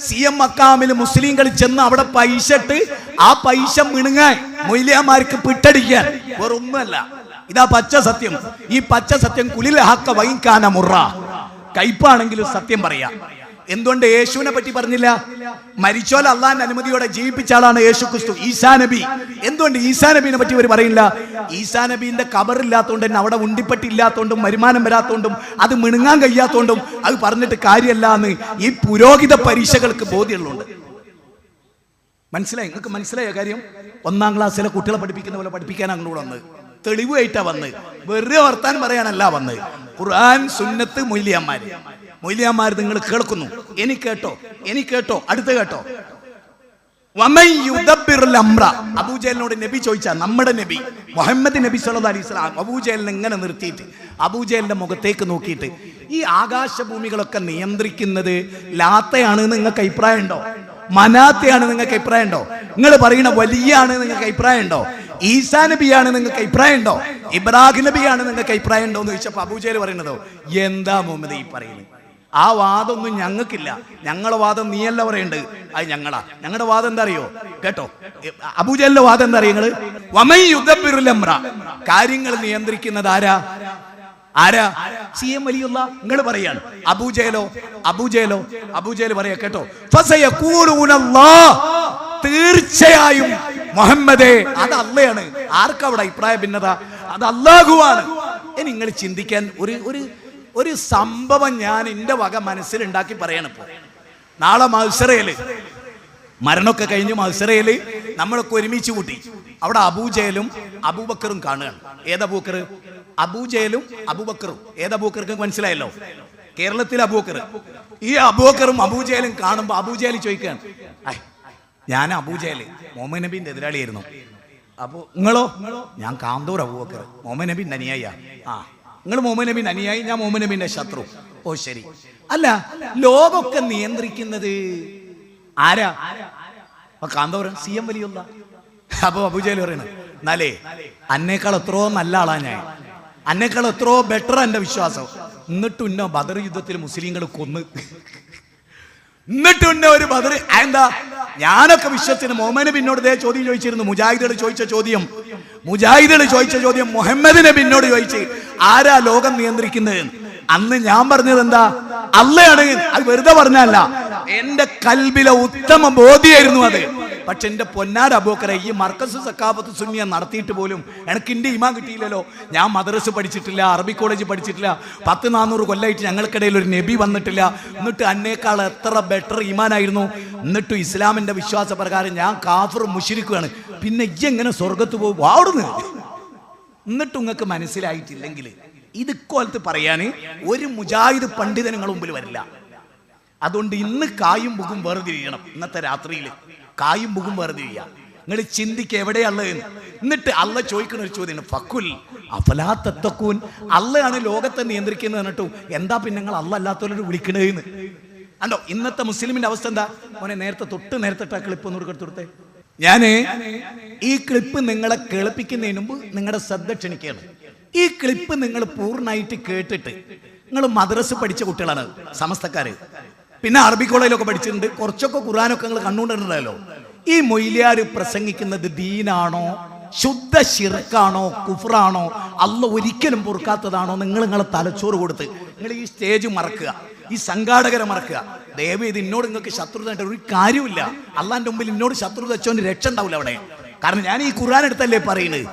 CM മക്കാമിൽ മുസ്ലിങ്ങൾ ചെന്ന് അവിടെ പൈസ ഇട്ട് ആ പൈസ മിണുങ്ങാൻ മൊയ്ലിയാമാർക്ക് പിട്ടടിക്കാൻ, വേറൊന്നുമല്ല. ഇതാ പച്ച സത്യം. ഈ പച്ച സത്യം കുലിൽ ഹക്ക വൈകാന മുറ, കയ്പാണെങ്കിലും സത്യം പറയാം. എന്തുകൊണ്ട് യേശുവിനെ പറ്റി പറഞ്ഞില്ല? മരിച്ചോല അള്ളാന്റെ അനുമതിയോടെ ജീവിപ്പിച്ച ആളാണ് യേശു ക്രിസ്തു, ഈസാ നബി. എന്തുകൊണ്ട് ഈസാ നബീനെ പറ്റി ഇവർ പറയില്ല? ഈസാ നബീന്റെ ഖബറില്ലാത്തോണ്ട് തന്നെ, അവിടെ ഉണ്ടിപ്പെട്ടില്ലാത്തോണ്ടും വരുമാനം വരാത്തോണ്ടും അത് മിണുങ്ങാൻ കഴിയാത്തോണ്ടും അത് പറഞ്ഞിട്ട് കാര്യമല്ല എന്ന് ഈ പുരോഹിത പരീക്ഷകൾക്ക് ബോധ്യമുള്ളുണ്ട്. മനസ്സിലായി? നിങ്ങൾക്ക് മനസ്സിലായ കാര്യം? 1-ാം ക്ലാസ്സിലെ കുട്ടികളെ പഠിപ്പിക്കുന്ന പോലെ പഠിപ്പിക്കാൻ അങ്ങോട്ട് വന്ന് തെളിവായിട്ടാ വന്ന്, വെറുതെ വർത്താനം പറയാനല്ല വന്ന്. ഖുർആൻ, സുന്നത്ത്, മൊയ്ലിയാമാർ നിങ്ങൾ കേൾക്കുന്നു. എനിക്ക് കേട്ടോ, അടുത്ത് കേട്ടോ. അബൂജഹലിനോട് നബി ചോദിച്ചാ, നമ്മുടെ നബി മുഹമ്മദ് നബി സല്ലല്ലാഹു അലൈഹി വസല്ലം അബൂജഹലിനെ ഇങ്ങനെ നിർത്തിയിട്ട് അബൂജഹലിന്റെ മുഖത്തേക്ക് നോക്കിയിട്ട്, ഈ ആകാശഭൂമികളൊക്കെ നിയന്ത്രിക്കുന്നത് ലാത്തയാണ് നിങ്ങൾക്ക് അഭിപ്രായം ഉണ്ടോ? മനാത്തയാണ് നിങ്ങൾക്ക് അഭിപ്രായം ഉണ്ടോ? നിങ്ങൾ പറയുന്ന വലിയാണ് നിങ്ങൾക്ക് അഭിപ്രായം ഉണ്ടോ? ഈസാ നബിയാണ് നിങ്ങൾക്ക് അഭിപ്രായം ഉണ്ടോ? ഇബ്രാഹിം നബിയാണ് നിങ്ങൾക്ക് അഭിപ്രായം ഉണ്ടോ എന്ന് ചോദിച്ചപ്പോ അബൂജഹൽ പറയുന്നതോ, എന്താ മുഹമ്മദ് ഈ പറയുന്നത്? ആ വാദമൊന്നും ഞങ്ങൾക്കില്ല. ഞങ്ങളുടെ വാദം നീയല്ല പറയേണ്ടത്, അത് ഞങ്ങളുടെ വാദം എന്താ അറിയോ? കേട്ടോ, അബൂജഹലിന്റെ വാദം എന്താ അറിയോ? കാര്യങ്ങൾ നിയന്ത്രിക്കുന്നത് ആരാ? CM വലിയുള്ള. നിങ്ങൾ പറയാണ് അബൂജഹലോ പറയാ, കേട്ടോ, തീർച്ചയായും മുഹമ്മദേ അത് അള്ളയാണ്. ആർക്കവിടെ അഭിപ്രായ ഭിന്നത? അത് അല്ലാഹുവാണ്. ഇനി നിങ്ങൾ ചിന്തിക്കാൻ ഒരു സംഭവം ഞാൻ എൻ്റെ വക മനസ്സിലുണ്ടാക്കി പറയണിപ്പോ. നാളെ മഹ്ശറയില്, മരണമൊക്കെ കഴിഞ്ഞ് മഹ്ശറയില് നമ്മളൊക്കെ ഒരുമിച്ച് കൂട്ടി അവിടെ അബൂജഹലും അബൂബക്കറും കാണുകയാണ്. ഏതബൂക്കർ? അബൂജഹലും അബൂബക്കറും. ഏതബൂക്കർക്ക് മനസ്സിലായല്ലോ? കേരളത്തിലെ അബൂബക്കർ. ഈ അബൂബക്കറും അബൂജഹലും കാണുമ്പോൾ അബൂജഹൽ ചോദിക്കുകയാണ്, ഞാൻ അബൂജഹൽ മുഹമ്മദ് നബീന്റെ എതിരാളിയായിരുന്നു. അപ്പൊ നിങ്ങളോ? ഞാൻ കാന്തൂർ അബൂബക്കർ, മുഹമ്മദ് നബീന്റെ അനുയായി. നിങ്ങൾ മുഹമ്മദ് നബീന്റെ അനുയായി, ഞാൻ മുഹമ്മദ് നബീന്റെ ശത്രു. ഓ ശരി. അല്ല, ലോകമൊക്കെ നിയന്ത്രിക്കുന്നത് ആരാ? കാന്തൂർ CM വലിയുള്ള. അപ്പൊ അബൂജഹൽ പറയണ, എന്നാലേ അന്നേക്കാൾ എത്രയോ നല്ല ആളാ ഞാൻ, അന്നേക്കാൾ എത്രയോ ബെറ്റർ എന്റെ വിശ്വാസം. എന്നിട്ടും ഇന്ന ബദർ യുദ്ധത്തിൽ മുസ്ലിങ്ങൾ കൊന്ന്, എന്നിട്ടും ഇന്ന ഒരു ബദർ. എന്താ ഞാനൊക്കെ വിശ്വസിന് മുഹമ്മദ് നബിനോട് ഇതേ ചോദ്യം ചോദിച്ചിരുന്നു. മുജാഹിദുകൾ ചോദിച്ച ചോദ്യം മുഹമ്മദ് നബിനോട് ചോദിച്ച് ആരാ ലോകം നിയന്ത്രിക്കുന്നത്? അന്ന് ഞാൻ പറഞ്ഞത് എന്താ? അള്ളയാണ്. അത് വെറുതെ പറഞ്ഞല്ല, എന്റെ കൽബിലെ ഉത്തമ ബോധ്യായിരുന്നു അത്. പക്ഷെ എന്റെ പൊന്നാട് അബൂബക്കറെ, ഈ മർക്കസ് സക്കാഫത്ത് സുന്നിയ നടത്തിയിട്ട് പോലും എനിക്ക് എന്റെ ഈമാൻ കിട്ടിയില്ലല്ലോ. ഞാൻ മദ്രസ് പഠിച്ചിട്ടില്ല, അറബി കോളേജ് പഠിച്ചിട്ടില്ല, 1000-400 കൊല്ലമായിട്ട് ഞങ്ങൾക്കിടയിൽ ഒരു നബി വന്നിട്ടില്ല. എന്നിട്ട് എന്നേക്കാൾ എത്ര ബെറ്റർ ഈമാനായിരുന്നു. എന്നിട്ടും ഇസ്ലാമിന്റെ വിശ്വാസ പ്രകാരം ഞാൻ കാഫിർ മുശ്രിക്കുമാണ്. പിന്നെ എങ്ങനെ സ്വർഗത്ത് പോകും അവിടുന്ന്? എന്നിട്ടും നിങ്ങൾക്ക് മനസ്സിലായിട്ടില്ലെങ്കിൽ ഇത് കോലത്ത് പറയാൻ ഒരു മുജാഹിദ് പണ്ഡിതൻ നിങ്ങളുടെ മുമ്പിൽ വരില്ല. അതുകൊണ്ട് ഇന്ന് കായും പുകും വേർതിരിയണം. ഇന്നത്തെ രാത്രിയിൽ കായും പുകും വേർതിരിയുക. നിങ്ങൾ ചിന്തിക്കുക എവിടെയുള്ളത്. എന്നിട്ട് അള്ള ചോദിക്കുന്ന ഒരു ചോദ്യം, ഫക്കുൽ അഫലാ തത്തക്കൂൻ, അള്ളയാണ് ലോകത്തെ നിയന്ത്രിക്കുന്നത് എന്നിട്ടും എന്താ പിന്നെ നിങ്ങൾ അള്ള അല്ലാത്തവരോട് വിളിക്കണേന്ന്? അല്ലോ ഇന്നത്തെ മുസ്ലിമിന്റെ അവസ്ഥ എന്താ? മോനെ നേരത്തെ ആ ക്ലിപ്പ് ഒന്ന് കൊടുത്തേ. ഞാന് ഈ ക്ലിപ്പ് നിങ്ങളെ കേൾപ്പിക്കുന്നതിന് മുമ്പ് നിങ്ങളുടെ ശ്രദ്ധ ക്ഷണിക്കുകയാണ്. ഈ ക്ലിപ്പ് നിങ്ങൾ പൂർണ്ണമായിട്ട് കേട്ടിട്ട്, നിങ്ങൾ മദ്രസ പഠിച്ച കുട്ടികളാണ് സമസ്തക്കാര്, പിന്നെ അറബി കോളേജിലൊക്കെ പഠിച്ചിട്ടുണ്ട്, കുറച്ചൊക്കെ ഖുർആനൊക്കെ നിങ്ങൾ കണ്ടുകൊണ്ടിട്ടുണ്ടല്ലോ. ഈ മൊയ്ലിയാര് പ്രസംഗിക്കുന്നത് ദീനാണോ, ശുദ്ധ ശിർക്കാണോ, കുഫ്റാണോ, അള്ള ഒരിക്കലും പൊറുക്കാത്തതാണോ? നിങ്ങളെ തലച്ചോറ് കൊടുത്ത് നിങ്ങൾ ഈ സ്റ്റേജ് മറക്കുക, ഈ സംഘാടകരെ മറക്കുക. ദയവ് ഇത് എന്നോട് നിങ്ങൾക്ക് ശത്രുത ഒരു കാര്യമില്ല. അള്ളാന്റെ മുമ്പിൽ എന്നോട് ശത്രുത വെച്ചോണ്ട് രക്ഷ ഉണ്ടാവില്ല അവിടെ. കാരണം ഞാൻ ഈ ഖുർആൻ എടുത്തല്ലേ പറയുന്നത്.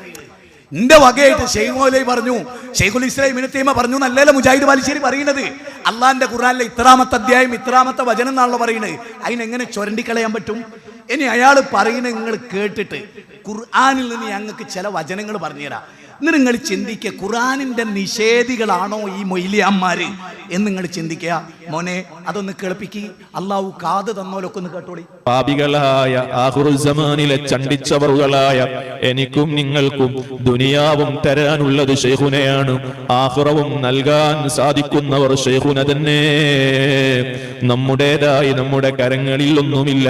എന്റെ വകയായിട്ട് ഷെയ്ഖ് മൗലവി പറഞ്ഞു, ഷെയ്ഖുൽ ഇസ്ലാം ഇബ്നു തൈമിയ്യ പറഞ്ഞു എന്നല്ലല്ലോ മുജാഹിദ് ബാലുശ്ശേരി പറയുന്നത്. അള്ളാന്റെ ഖുർആനിലെ ഇത്രാമത്തെ അധ്യായം ഇത്രാമത്തെ വചനം എന്നാണല്ലോ പറയുന്നത്. അതിനെങ്ങനെ ചുരണ്ടിക്കളയാൻ പറ്റും? ഇനി അയാൾ പറയുന്നത് നിങ്ങൾ കേട്ടിട്ട് ഖുർആനിൽ നിന്ന് ഞങ്ങൾക്ക് ചില വചനങ്ങൾ പറഞ്ഞുതരാം. എന്നിട്ട് നിങ്ങൾ ചിന്തിക്കുക, ഖുർആനിന്റെ നിഷേധികളാണോ ഈ മൊയ്ലിയന്മാര് എന്ന് നിങ്ങൾ ചിന്തിക്കുക. മോനെ അതൊന്ന് കേൾപ്പിക്ക്. അള്ളാഹു കാത് തന്നോലൊക്കെ ഒന്ന് കേട്ടോളി. പാപികളായ ആഖിറുൽ സമാനിലെ ചണ്ടിച്ചവറുകളായ എനിക്കും നിങ്ങൾക്കും ദുനിയാവും തരാനുള്ളത് ശൈഖുനയാണ്, ആഖിറവും നൽകാൻ സാധിക്കുന്നവർ ശൈഖുന തന്നെ. നമ്മുടേതായി നമ്മുടെ കരങ്ങളിൽ ഒന്നുമില്ല.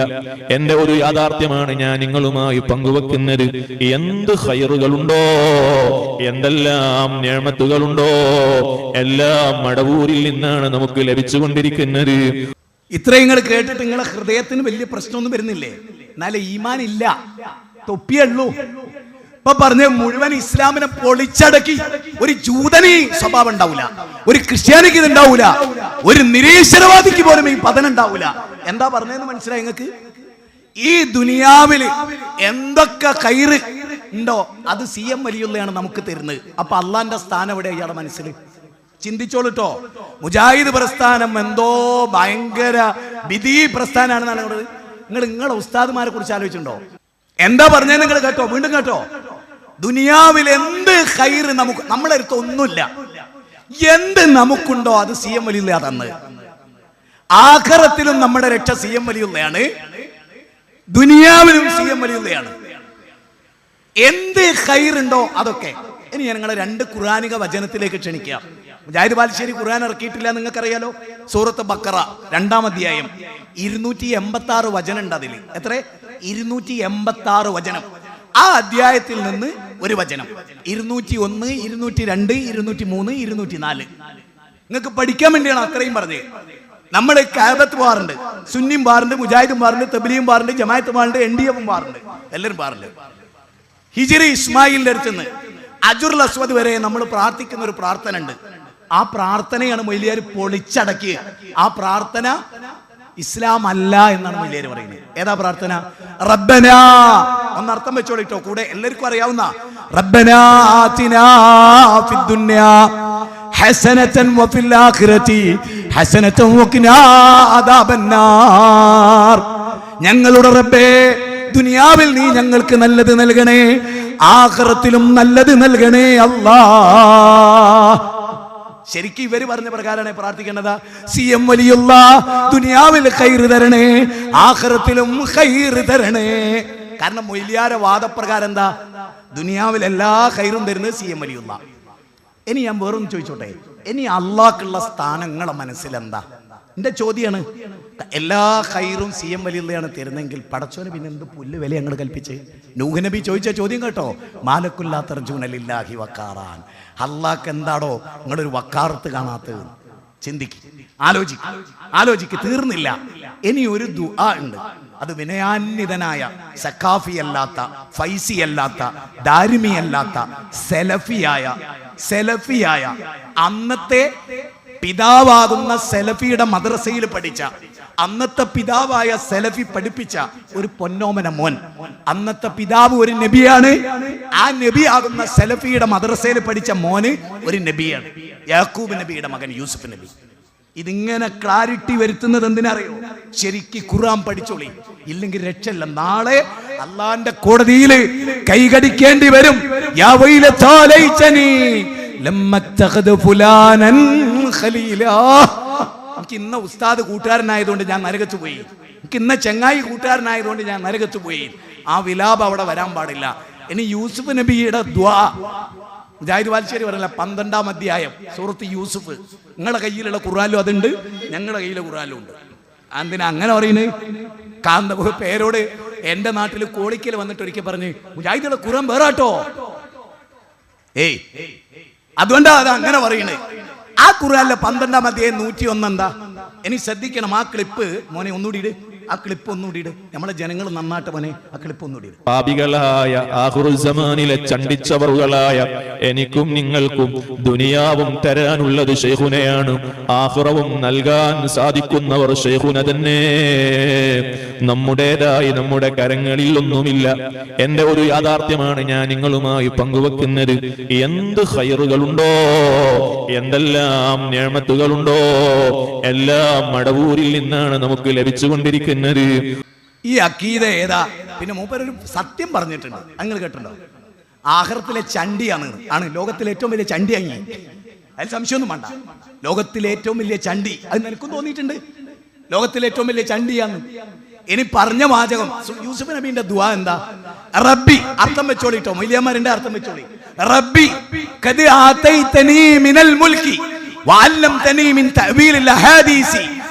എന്റെ ഒരു യാഥാർത്ഥ്യമാണ് ഞാൻ നിങ്ങളുമായി പങ്കുവെക്കുന്നത്. എന്ത് ഖൈറുകളുണ്ടോ, എന്തെല്ലാം നിഅമത്തുകളുണ്ടോ, എല്ലാം മടവൂരിൽ നിന്നാണ് നമുക്ക് ലഭിച്ചുകൊണ്ടിരിക്കുന്നത്. ഇത്രയും നിങ്ങൾ കേട്ടിട്ട് നിങ്ങളെ ഹൃദയത്തിന് വലിയ പ്രശ്നമൊന്നും വരുന്നില്ലേ? എന്നാലേ ഈമാൻ ഇല്ല, തൊപ്പിയുള്ളൂ. ഇപ്പൊ പറഞ്ഞ മുഴുവൻ ഇസ്ലാമിനെ പൊളിച്ചടക്കി ഒരു ജൂതന് സ്വഭാവം ഉണ്ടാവില്ല, ഒരു ക്രിസ്ത്യാനിക്ക് ഇത് ഉണ്ടാവൂല, ഒരു നിരീശ്വരവാദിക്ക് പോലും ഈ പതനം ഉണ്ടാവൂല. എന്താ പറഞ്ഞതെന്ന് മനസ്സിലായി നിങ്ങൾക്ക്? ഈ ദുനിയാവില് എന്തൊക്കെ കയറ് ഉണ്ടോ അത് CM വലിയുള്ളതാണ് നമുക്ക് തരുന്നത്. അപ്പൊ അള്ളാന്റെ സ്ഥാനം എവിടെ ഇയാളുടെ മനസ്സിൽ? ചിന്തിച്ചോളിട്ടോ. മുജാഹിദ് പ്രസ്ഥാനം എന്തോ ഭയങ്കര വിധി പ്രസ്ഥാനാണെന്നാണ് നിങ്ങളെ ഉസ്താദുമാരെ കുറിച്ച് ആലോചിച്ചിട്ടുണ്ടോ? എന്താ പറഞ്ഞത് നിങ്ങൾ കേട്ടോ? വീണ്ടും കേട്ടോ. ദുനിയാവിൽ എന്ത് ഖൈറ് നമുക്ക്, നമ്മളെ അടുത്ത് ഒന്നുമില്ല, എന്ത് നമുക്കുണ്ടോ അത് CM വലിയുള്ള തന്ന്. ആഖിറത്തിലും നമ്മുടെ രക്ഷ CM വലിയുള്ളയാണ്, ദുനിയാവിലും CM വലിയുള്ളയാണ്. എന്ത് ഖൈറുണ്ടോ അതൊക്കെ. ഇനി ഞാൻ നിങ്ങളെ 2 ഖുർആനിക വചനത്തിലേക്ക് ക്ഷണിക്കാം. മുജാഹിദ് ബാലുശ്ശേരി ഖുർആൻ ഇറക്കിയിട്ടില്ല, നിങ്ങൾക്കറിയാലോ. സൂറത്ത് ബഖറ 2-ാം അധ്യായം 286 വചനം ഉണ്ട്. അതിൽ എത്ര? 286 വചനം. ആ അധ്യായത്തിൽ നിന്ന് ഒരു വചനം 201, 202, 203, 204 നിങ്ങൾക്ക് പഠിക്കാൻ വേണ്ടിയാണ് അത്രയും പറഞ്ഞത്. നമ്മൾ കഅബത്ത് പോകാറുണ്ട്, സുന്നിയും പോകാറുണ്ട്, മുജാഹിദും പോകാറുണ്ട്, തബ്ലീഗും പോകാറുണ്ട്, ജമാഅത്തും പോകാറുണ്ട്, NDF പോകാറുണ്ട്, എല്ലാവരും പോകാറുണ്ട്. ഹിജ്രി ഇസ്മായിലിന്റെ അടുത്ത് നിന്ന് അജുറുൽ അസ്വദ് വരെ നമ്മൾ പ്രാർത്ഥിക്കുന്ന ഒരു പ്രാർത്ഥന ഉണ്ട്. ആ പ്രാർത്ഥനയാണ് മൊയ്ലിയാർ പൊളിച്ചടക്കിയത്. ആ പ്രാർത്ഥന ഇസ്ലാം അല്ല എന്നാണ് മൊയ്ലിയാർ പറയുന്നത്. ഏതാ പ്രാർത്ഥന? റബ്ബനാ, ഒന്നർത്ഥം വെച്ചോളിട്ടോ, കൂടെ എല്ലാവർക്കും അറിയാവുന്ന റബ്ബനാ ആതിനാ ഫിദ്ദുനിയാ ഹസനതൻ വഫിൽ ആഖിറതി ഹസനതൻ വഖിനാ അദാബന്നാർ. ഞങ്ങളുടെ റബ്ബേ, ദുനിയാവിൽ നീ ഞങ്ങൾക്ക് നല്ലത് നൽകണേ, ആഖിറത്തിലും നല്ലത് നൽകണേ അല്ലാ. ശരിക്കും ഇവര് പറഞ്ഞ പ്രകാരമാണ് പ്രാർത്ഥിക്കേണ്ടത്. CM വലിയുള്ള ദുനിയാവിൽ ഖൈറ് തരണേ, ആഖിറത്തിലും ഖൈറ് തരണേ. കാരണം മൊയ്ലിയാരെ വാദപ്രകാരം എന്താ? ദുനിയാവിൽ എല്ലാ ഖൈറും തരുന്നത് CM വലിയുള്ള. ഇനി ഞാൻ വേറൊന്ന് ചോദിച്ചോട്ടെ, ഇനി അള്ളാഹ്ക്കുള്ള സ്ഥാനങ്ങളെ മനസ്സിലെന്താ? എന്റെ ചോദ്യമാണ്, എല്ലാ ഖൈറും സി എം വലിയാണ് തരുന്നെങ്കിൽ പടച്ചോന് പിന്നെ എന്ത് പുല്ല് വില ഞങ്ങൾ കൽപ്പിച്ച്? നൂഹ് നബി ചോദിച്ച ചോദ്യം കേട്ടോ, മാലക്കുല്ലാത്തർജുനലില്ലാഹി വക്കാറാൻ, അള്ളാഹ്ക്ക് എന്താടോ നിങ്ങളൊരു വക്കാറത്ത് കാണാത്തത്? ചിന്തിക്ക്, ആലോചിക്ക്. തീർന്നില്ല, ഇനി ഒരു ദുആ ഉണ്ട്. അത് വിനയാന്വിതനായ സക്കാഫി അല്ലാത്ത, ഫൈസി അല്ലാത്ത, ദാരിമി അല്ലാത്ത, സെലഫിയായ അന്നത്തെ പിതാവാകുന്ന സെലഫിയുടെ മദ്രസയിൽ പഠിച്ച, അന്നത്തെ പിതാവായ സെലഫി പഠിപ്പിച്ച ഒരു പൊന്നോമന മോൻ, അന്നത്തെ പിതാവ് ഒരു നബിയാണ്, ആ നബി ആകുന്ന സെലഫിയുടെ മദ്രസയിൽ പഠിച്ച മോന് ഒരു നബിയാണ്, യാക്കൂബ് നബിയുടെ മകൻ യൂസുഫ് നബി. ഇതിങ്ങനെ ക്ലാരിറ്റി വരുത്തുന്നത് എന്തിനറിയോ? ശരിക്ക് ഖുർആൻ പഠിച്ചോളി, ഇല്ലെങ്കിൽ രക്ഷല്ല. നാളെ അള്ളാന്റെ കോടതിയിൽ കൈകടിക്കേണ്ടി വരും. യാ വൈലതാ ലൈതനി ലമ്മത്തഖദ ഫുലാനൻ ഖലീലാ. എനിക്ക് ഇന്ന ഉസ്താദ് കൂട്ടുകാരനായതുകൊണ്ട് ഞാൻ നരകത്ത് പോയി, എനിക്ക് ഇന്ന ചെങ്ങായി കൂട്ടുകാരനായതുകൊണ്ട് ഞാൻ നരകത്ത് പോയി. ആ വിലാപം അവിടെ വരാൻ പാടില്ല. ഇനി യൂസുഫ് നബിയുടെ ദുആ മുജാഹിദ് വാൽശ്ശേരി പറഞ്ഞില്ല, 12-ാം അധ്യായം സൂറത്ത് യൂസുഫ്. നിങ്ങളുടെ കയ്യിലുള്ള ഖുർആനിലും അതുണ്ട്, ഞങ്ങളുടെ കയ്യിലെ ഖുർആനിലും ഉണ്ട്. എന്തിനാ അങ്ങനെ പറയുന്നത്? പേരോട് എന്റെ നാട്ടിൽ കോളിക്കൽ വന്നിട്ട് ഒരിക്കൽ പറഞ്ഞ്, മുജാഹിദുള്ള ഖുർആൻ വേറാട്ടോ. ഏയ്, അതുകൊണ്ടാ അത് അങ്ങനെ പറയുന്നത്. ആ ഖുർആനിലെ 12-ാം അധ്യായം 101 എന്താ? ഇനി ശ്രദ്ധിക്കണം. ആ ക്ലിപ്പ് മോനെ ഒന്നുകൂടി ഇട്, ആ ക്ലിപ്പ് ഒന്നുകൂടി ഇട്. നമ്മളെ ജനങ്ങൾ നന്നായിട്ട് മോനെ ആ ക്ലിപ്പ് ഒന്നുകൂടി ഇട്. പാപികളായ ആഖിറുസ്സമാനിലെ ചണ്ടിച്ചവറുകളായ എനിക്കും നിങ്ങൾക്കും ദുനിയാവും തരാനുള്ളത് ശൈഖുനയാണ്, ആഖിറവും നൽകാൻ സാധിക്കുന്നവർ ശൈഖുന തന്നെ. നമ്മുടേതായി നമ്മുടെ കരങ്ങളിൽ ഒന്നുമില്ല. എന്റെ ഒരു യാഥാർത്ഥ്യമാണ് ഞാൻ നിങ്ങളുമായി പങ്കുവെക്കുന്നത്. എന്ത് ഖൈറുകളുണ്ടോ, എന്തെല്ലാം നിഅമത്തുകളുണ്ടോ, എല്ലാം മടവൂരിൽ നിന്നാണ് നമുക്ക് ലഭിച്ചുകൊണ്ടിരിക്കുന്നത്. ഈ അഖീദ ഏതാ? പിന്നെ മൂപ്പരൊരു സത്യം പറഞ്ഞിട്ടുണ്ട്, അങ്ങനെ കേട്ടിട്ടുണ്ടോ? ആഖിറത്തിലെ ചണ്ടിയാണ്, ലോകത്തിലെ ഏറ്റവും വലിയ ചണ്ടി. അങ്ങി അതിൽ സംശയമൊന്നും വേണ്ട. ലോകത്തിലെ ഏറ്റവും വലിയ ചണ്ടി, അത് നിനക്കും തോന്നിയിട്ടുണ്ട്, ലോകത്തിലെ ഏറ്റവും വലിയ ചണ്ടിയാണ്. ഇനി പറഞ്ഞ വാചകം യൂസുഫ് നബീന്റെ ദുആ എന്താ? റബ്ബി, അർത്ഥം വെച്ചോളിട്ടോ, മൊയ്ലിയന്മാരുടെ അർത്ഥം വെച്ചോളി. റബ്ബി ഖദ് ആതൈതനി മിനൽ മുൽക്കി വഅല്ലംതനി മിൻ തഅവീലിൽ അഹാദീസി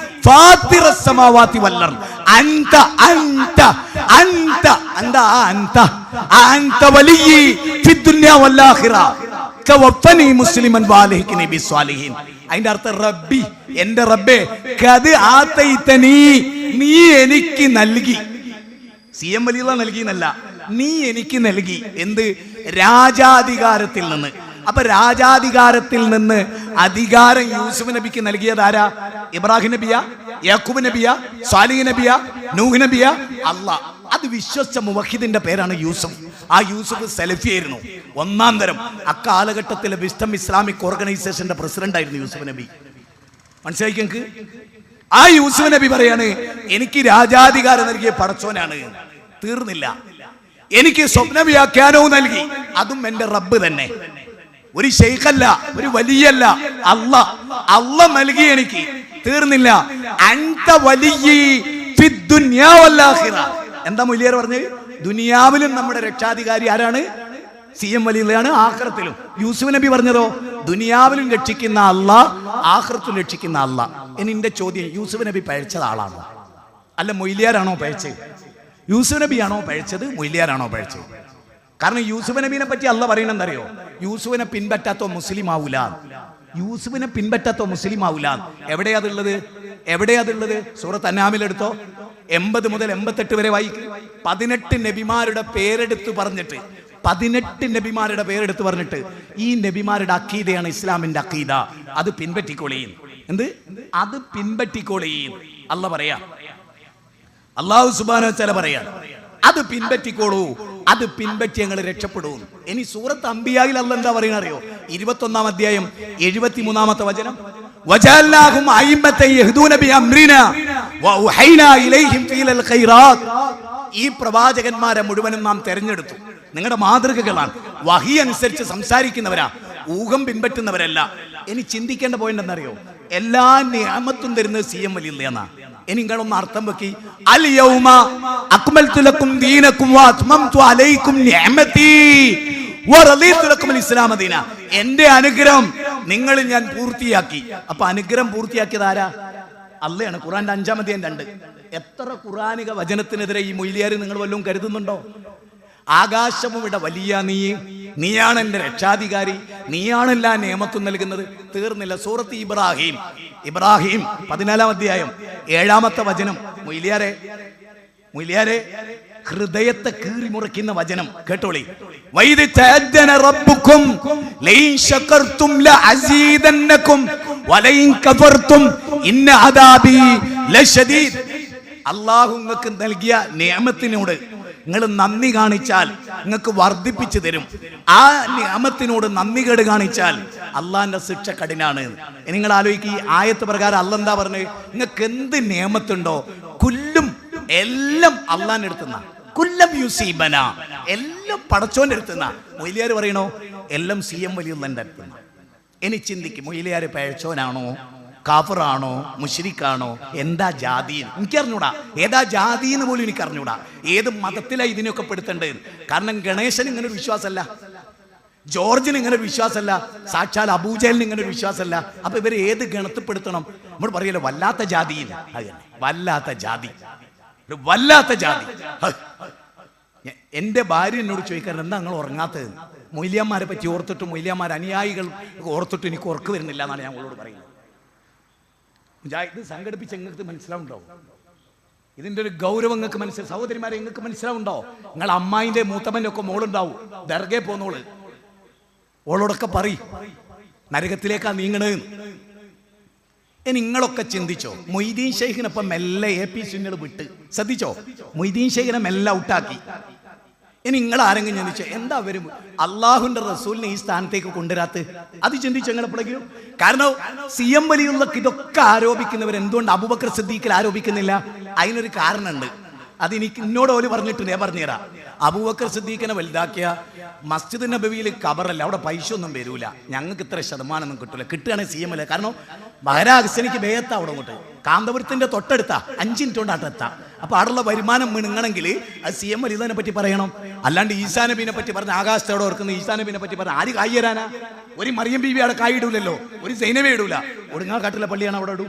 ഫാത്തിറ السماوات والارض انت انت انت انت انت انت ولي في الدنيا والاخره توفني مسلما والحقني بالصالحين. അതിന്റെ അർത്ഥം റബ്ബി, എന്റെ റബ്ബേ, ഖദ് ആതൈതനി, നീ എനിക്ക് നൽകി. സി എം വലിയുള്ള നൽകി എന്നല്ല, നീ എനിക്ക് നൽകി. എന്ത്? രാജാധികാരത്തിൽ നിന്ന്. അപ്പൊ രാജാധികാരത്തിൽ നിന്ന് അധികാരം യൂസുഫ് നബിക്ക് നൽകിയത് ആരാ? ഇബ്രാഹിം നബിയാ, യാക്കൂബ് നബിയാ, സാലിഹ് നബിയാ, നൂഹ് നബിയാ? അല്ലാഹ്. അത് വിശ്വസിച്ച മുവഹിദിന്റെ പേരാണ് യൂസുഫ്. ആ യൂസുഫ് സെലഫിയായിരുന്നു, ഒന്നാം തരം. അക്കാലഘട്ടത്തിലെ വിസ്ഡം ഇസ്ലാമിക് ഓർഗനൈസേഷന്റെ പ്രസിഡന്റ് ആയിരുന്നു യൂസുഫ് നബി. മനസ്സിലാക്കി എനിക്ക്? ആ യൂസുഫ് നബി പറയാണ്, എനിക്ക് രാജാധികാരം നൽകിയ പടച്ചോനാണ്. തീർന്നില്ല, എനിക്ക് സ്വപ്ന വ്യാഖ്യാനവും നൽകി, അതും എന്റെ റബ്ബ് തന്നെ. ഒരു ശൈഖല്ല, ഒരു വലിയല്ല, അല്ലാഹ് നൽകി എനിക്ക്. തീർന്നില്ല, അൻത വലിയ്യി ഫിദ് ദുനിയാ വൽ ആഖിറ. എന്താ മുലിയർ പറഞ്ഞത്? ദുനിയാവിലും നമ്മുടെ രക്ഷാധികാരി ആരാണ്? സി എം വലിയാണ്, ആഖിറത്തിലും. യൂസുഫ് നബി പറഞ്ഞതോ? ദുനിയാവിലും രക്ഷിക്കുന്ന അല്ലാഹ്, ആഖിറത്തിലും രക്ഷിക്കുന്ന അല്ലാഹ്. ഇനി എന്റെ ചോദ്യം, യൂസുഫ് നബി പഴച്ചത് ആളാണോ? അല്ല മൊയ്ലിയാരാണോ പഴച്ചത്? യൂസുഫ് നബിയാണോ പഴച്ചത്? മൊയ്ലിയാരാണോ പഴച്ചത്? കാരണം യൂസുഫ് നബീനെ പറ്റി അല്ലാഹ് പറയണെന്തറിയോ? യൂസുഫിനെ പിൻപറ്റാത്തോ മുസ്ലിം ആവൂല. യൂസുഫിനെ പിൻപറ്റാത്തോ മുസ്ലിം ആവൂല. എവിടെയാതുള്ളത്? സൂറത്ത് അൻആമിലെടുത്തോ, 80 മുതൽ 88 വരെ വായിക്കും. 18 നബിമാരുടെ പേരെടുത്ത് പറഞ്ഞിട്ട്, 18 നബിമാരുടെ പേരെടുത്ത് പറഞ്ഞിട്ട്, ഈ നബിമാരുടെ അഖീദയാണ് ഇസ്ലാമിന്റെ അഖീദ, അത് പിൻപറ്റിക്കോളീൻ. എന്ത്? അത് പിൻപറ്റിക്കോളീൻ അല്ലാഹ് പറയാ. അല്ലാഹു സുബ്ഹാനഹു വ തആല പറയാ, അത് പിൻപറ്റിക്കോളൂ, അത് പിൻപറ്റി ഞങ്ങൾ രക്ഷപ്പെടൂ. ഇനി സൂറത്ത് അംബിയായിൽ അല്ലാഹ് എന്താ പറയുന്നത് അറിയോ? 21-ാം അധ്യായം 73-ാമത്തെ വചനം, വജഅൽനാഹും അയിമ്മത്തൻ യഹ്ദൂന ബിഅംരിനാ വഉഹൈനാ ഇലൈഹിം ഫീൽ ഖൈറാത്ത്. ഈ പ്രവാചകന്മാരെ മുഴുവനും നാം തെരഞ്ഞെടുത്തു, നിങ്ങളുടെ മാതൃകകളാണ്, വഹി അനുസരിച്ച് സംസാരിക്കുന്നവരാ, ഊഹം പിൻപറ്റുന്നവരല്ല. ഇനി ചിന്തിക്കേണ്ട പോയിന്റ് എന്നറിയോ? എല്ലാ നിഅമത്തും തരുന്നത് സി എം വലിയാണ്. ഇനി നിങ്ങളൊന്ന് അർത്ഥം വെക്കി, അൽ യൗമ അക്മൽതു ലക്കും ദീനക്കും വഅത്മംതു അലൈക്കും നിഅമതി വറദീതു ലക്കും അൽ ഇസ്ലാമ ദീന. എന്റെ അനുഗ്രഹം നിങ്ങളിൽ ഞാൻ പൂർത്തിയാക്കി. അപ്പൊ അനുഗ്രഹം പൂർത്തിയാക്കിയത് ആരാ? അള്ളയാണ്. ഖുർആന്റെ 5-ാം അധ്യായം 2. എത്ര ഖുർആനിക വചനത്തിനെതിരെ ഈ മൊയ്ലിയാർ നിങ്ങൾ വല്ലതും കരുതുന്നുണ്ടോ? ആകാശവും ഇവിടെ വലിയ നീയാണ് എൻ്റെ രക്ഷാധികാരി, നീയാണ് എല്ലാ നിയമത്തും നൽകുന്നത്. തീർന്നില്ല. സൂറത്ത് ഇബ്രാഹിം 14-ാം അധ്യായം 7-ാമത്തെ വചനം. മൊയ്ലിയാരെ ഹൃദയത്തെ കീറി മുറിക്കുന്ന വചനം കേട്ടോളി. വൈദ് തഅദ്ദന റബ്ബുക്കും ലൈൻ ശകർതും ലഅസീദന്നകും വലൈൻ കഫർതും ഇന്ന അദാബി ലശദീദ്. അല്ലാഹു നിങ്ങൾക്ക് നൽകിയ നിഅമത്തിനോട് നിങ്ങൾ നന്ദി കാണിച്ചാൽ നിങ്ങൾക്ക് വർദ്ധിപ്പിച്ചു തരും. ആ നിഅമത്തിനോട് നന്ദികേട് കാണിച്ചാൽ അള്ളാഹിന്റെ ശിക്ഷ കഠിനാണ്. നിങ്ങൾ ആലോചിക്കുക, ഈ ആയത്ത് പ്രകാരം അള്ളാഹ് എന്താ പറഞ്ഞത്? നിങ്ങൾക്ക് എന്ത് നിയമത്തുണ്ടോ കുല്ലും എല്ലാം അള്ളാഹിന്റെ അടുത്തുന്ന, കുല്ലം യുസീബന എല്ലാം പടച്ചോന്റെ അടുത്തുന്ന. മൊയ്ലിയാർ പറയണോ എല്ലാം CM വലിയുള്ളതിന്റെ അടുത്തുന്ന. ഇനി ചിന്തിക്കും, മൊയ്ലിയാർ പഴച്ചോനാണോ, കാഫറാണോ, മുശ്രിക്കാണോ, എന്താ ജാതി എനിക്കറിഞ്ഞൂടാ. ഏതാ ജാതി എന്ന് പോലും എനിക്കറിഞ്ഞൂടാ. ഏത് മതത്തിലാണ് ഇതിനൊക്കെ പെടുത്തേണ്ടത്? കാരണം ഗണേശന് ഇങ്ങനെ ഒരു വിശ്വാസമല്ല, ജോർജിന് ഇങ്ങനെ ഒരു വിശ്വാസമല്ല, സാക്ഷാൽ അബൂജഹലിന് ഇങ്ങനെ ഒരു വിശ്വാസമല്ല. അപ്പൊ ഇവരെ ഏത് ഗണത്തിൽപ്പെടുത്തണം? നമ്മൾ പറയല്ലോ വല്ലാത്ത ജാതി, വല്ലാത്ത ജാതി, വല്ലാത്ത ജാതി. എൻ്റെ ഭാര്യ എന്നോട് ചോദിക്കാറുണ്ട്, എന്താ നിങ്ങൾ ഉറങ്ങാത്തത്? മൊയ്ലിയാന്മാരെ പറ്റി ഓർത്തിട്ട്, മൊയ്ലിയാന്മാർ അനുയായികൾ ഓർത്തിട്ട് എനിക്ക് ഉറക്ക് വരുന്നില്ല എന്നാണ് ഞാൻ അവളോട് പറയുന്നത്. ഇത് സംഘടിപ്പിച്ച് നിങ്ങൾക്ക് മനസ്സിലാവുണ്ടോ? ഇതിൻ്റെ ഒരു ഗൗരവം നിങ്ങൾക്ക് മനസ്സിലാവും? സഹോദരിമാരെ നിങ്ങൾക്ക് മനസ്സിലാവുണ്ടോ? നിങ്ങൾ അമ്മായിൻ്റെ മൂത്തമ്മൻ്റെ ഒക്കെ മോളുണ്ടാവും, ദർഗയിൽ പോന്നോള്, ഓളോടൊക്കെ പറയും നരകത്തിലേക്കാ നീങ്ങണേ. നിങ്ങളൊക്കെ ചിന്തിച്ചോ, മൊയ്തീൻ ഷെയ്ഖിനൊപ്പം മെല്ലെ APC വിട്ട് ശ്രദ്ധിച്ചോ, മൊയ്തീൻ ഷെയ്ഖിനെ മെല്ലെ ഔട്ടാക്കി. ഇനി നിങ്ങൾ ആരെങ്കിലും ചിന്തിച്ചോ, എന്താ വരും അള്ളാഹുവിന്റെ റസൂലിനെ ഈ സ്ഥാനത്തേക്ക് കൊണ്ടുവരാത്ത? അത് ചിന്തിച്ചോ നിങ്ങൾ എപ്പോഴെങ്കിലും? കാരണം CM വലിയുള്ളക്ക് ഇതൊക്കെ ആരോപിക്കുന്നവർ എന്തുകൊണ്ട് അബൂബക്കർ സിദ്ദീഖിൽ ആരോപിക്കുന്നില്ല? അതിനൊരു കാരണമുണ്ട്. അത് എന്നോട് ഓല് പറഞ്ഞിട്ടുണ്ട്, ഞാൻ പറഞ്ഞുതരാം. അബൂബക്കർ സിദ്ദീഖിനെ വലുതാക്കിയ മസ്ജിദ് നബവിയിൽ കബറല്ല, അവിടെ പൈസ ഒന്നും വരൂല, ഞങ്ങൾക്ക് ഇത്ര ശതമാനമൊന്നും കിട്ടൂല. കിട്ടുകയാണെങ്കിൽ CM അല്ല. കാരണം മഹാരാജനിക്ക് വേഗത്ത അവിടെ അങ്ങോട്ട് കാന്തപുരത്തിന്റെ തൊട്ടടുത്താ, 5 മിനിറ്റ് കൊണ്ടാട്ട് എത്താം. അപ്പൊ അവിടെയുള്ള വരുമാനം മിണുങ്ങണമെങ്കിൽ അത് CM വലിയതിനെ പറ്റി പറയണം. അല്ലാണ്ട് ഈസാ നബീനെ പറ്റി പറഞ്ഞ ആകാശത്തോടെ ഓർക്കുന്ന ഈസാ നബീനെ പറ്റി പറഞ്ഞ ആര് കായ് തരാനാ? ഒരു മറിയം ബീവി അവിടെ കായ് ഇടൂലല്ലോ, ഒരു സൈനവേ ഇടൂല. ഒടുങ്ങാക്കാട്ടിലെ പള്ളിയാണ് അവിടെ ഇടൂ.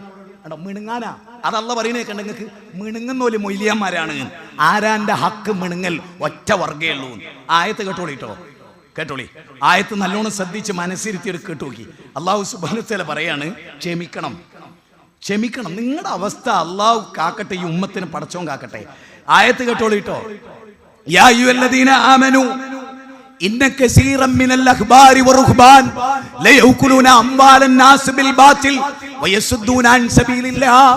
മിണുങ്ങാനാ? അതല്ല പറയണേ കണ്ട നിങ്ങൾക്ക്, മിണുങ്ങുന്ന പോലെ മൊയ്ലിയാന്മാരാണ്. ആരാന്റെ ഹക്ക് മിണുങ്ങൽ ഒറ്റ വർഗേ ഉള്ളൂ. ആയത്ത് കേട്ടോളി. ആയത്ത് നല്ലോണം ശ്രദ്ധിച്ച് മനസ്സിരുത്തിയെടുത്ത് കേട്ടോക്കി. അള്ളാഹു സുബ്ഹാനഹു വ തആല പറയാണ്, ക്ഷമിക്കണം. നിങ്ങളുടെ അവസ്ഥ അള്ളാഹു കാക്കട്ടെ, ഈ ഉമ്മത്തിന് പടച്ചോൻ കാക്കട്ടെ. ആയത്ത് കേട്ടോളിട്ടോ. യാ അയ്യുഹല്ലദീന ആമനു ഇന്ന കസീറൻ മിനൽ അഖ്ബാരി വറുഹ്ബാൻ ലയഅകുലൂന അംവാലൻ നാസ് ബിൽ ബാത്തിൽ വയസുദ്ദൂന അൻ സബീലില്ലാഹ്.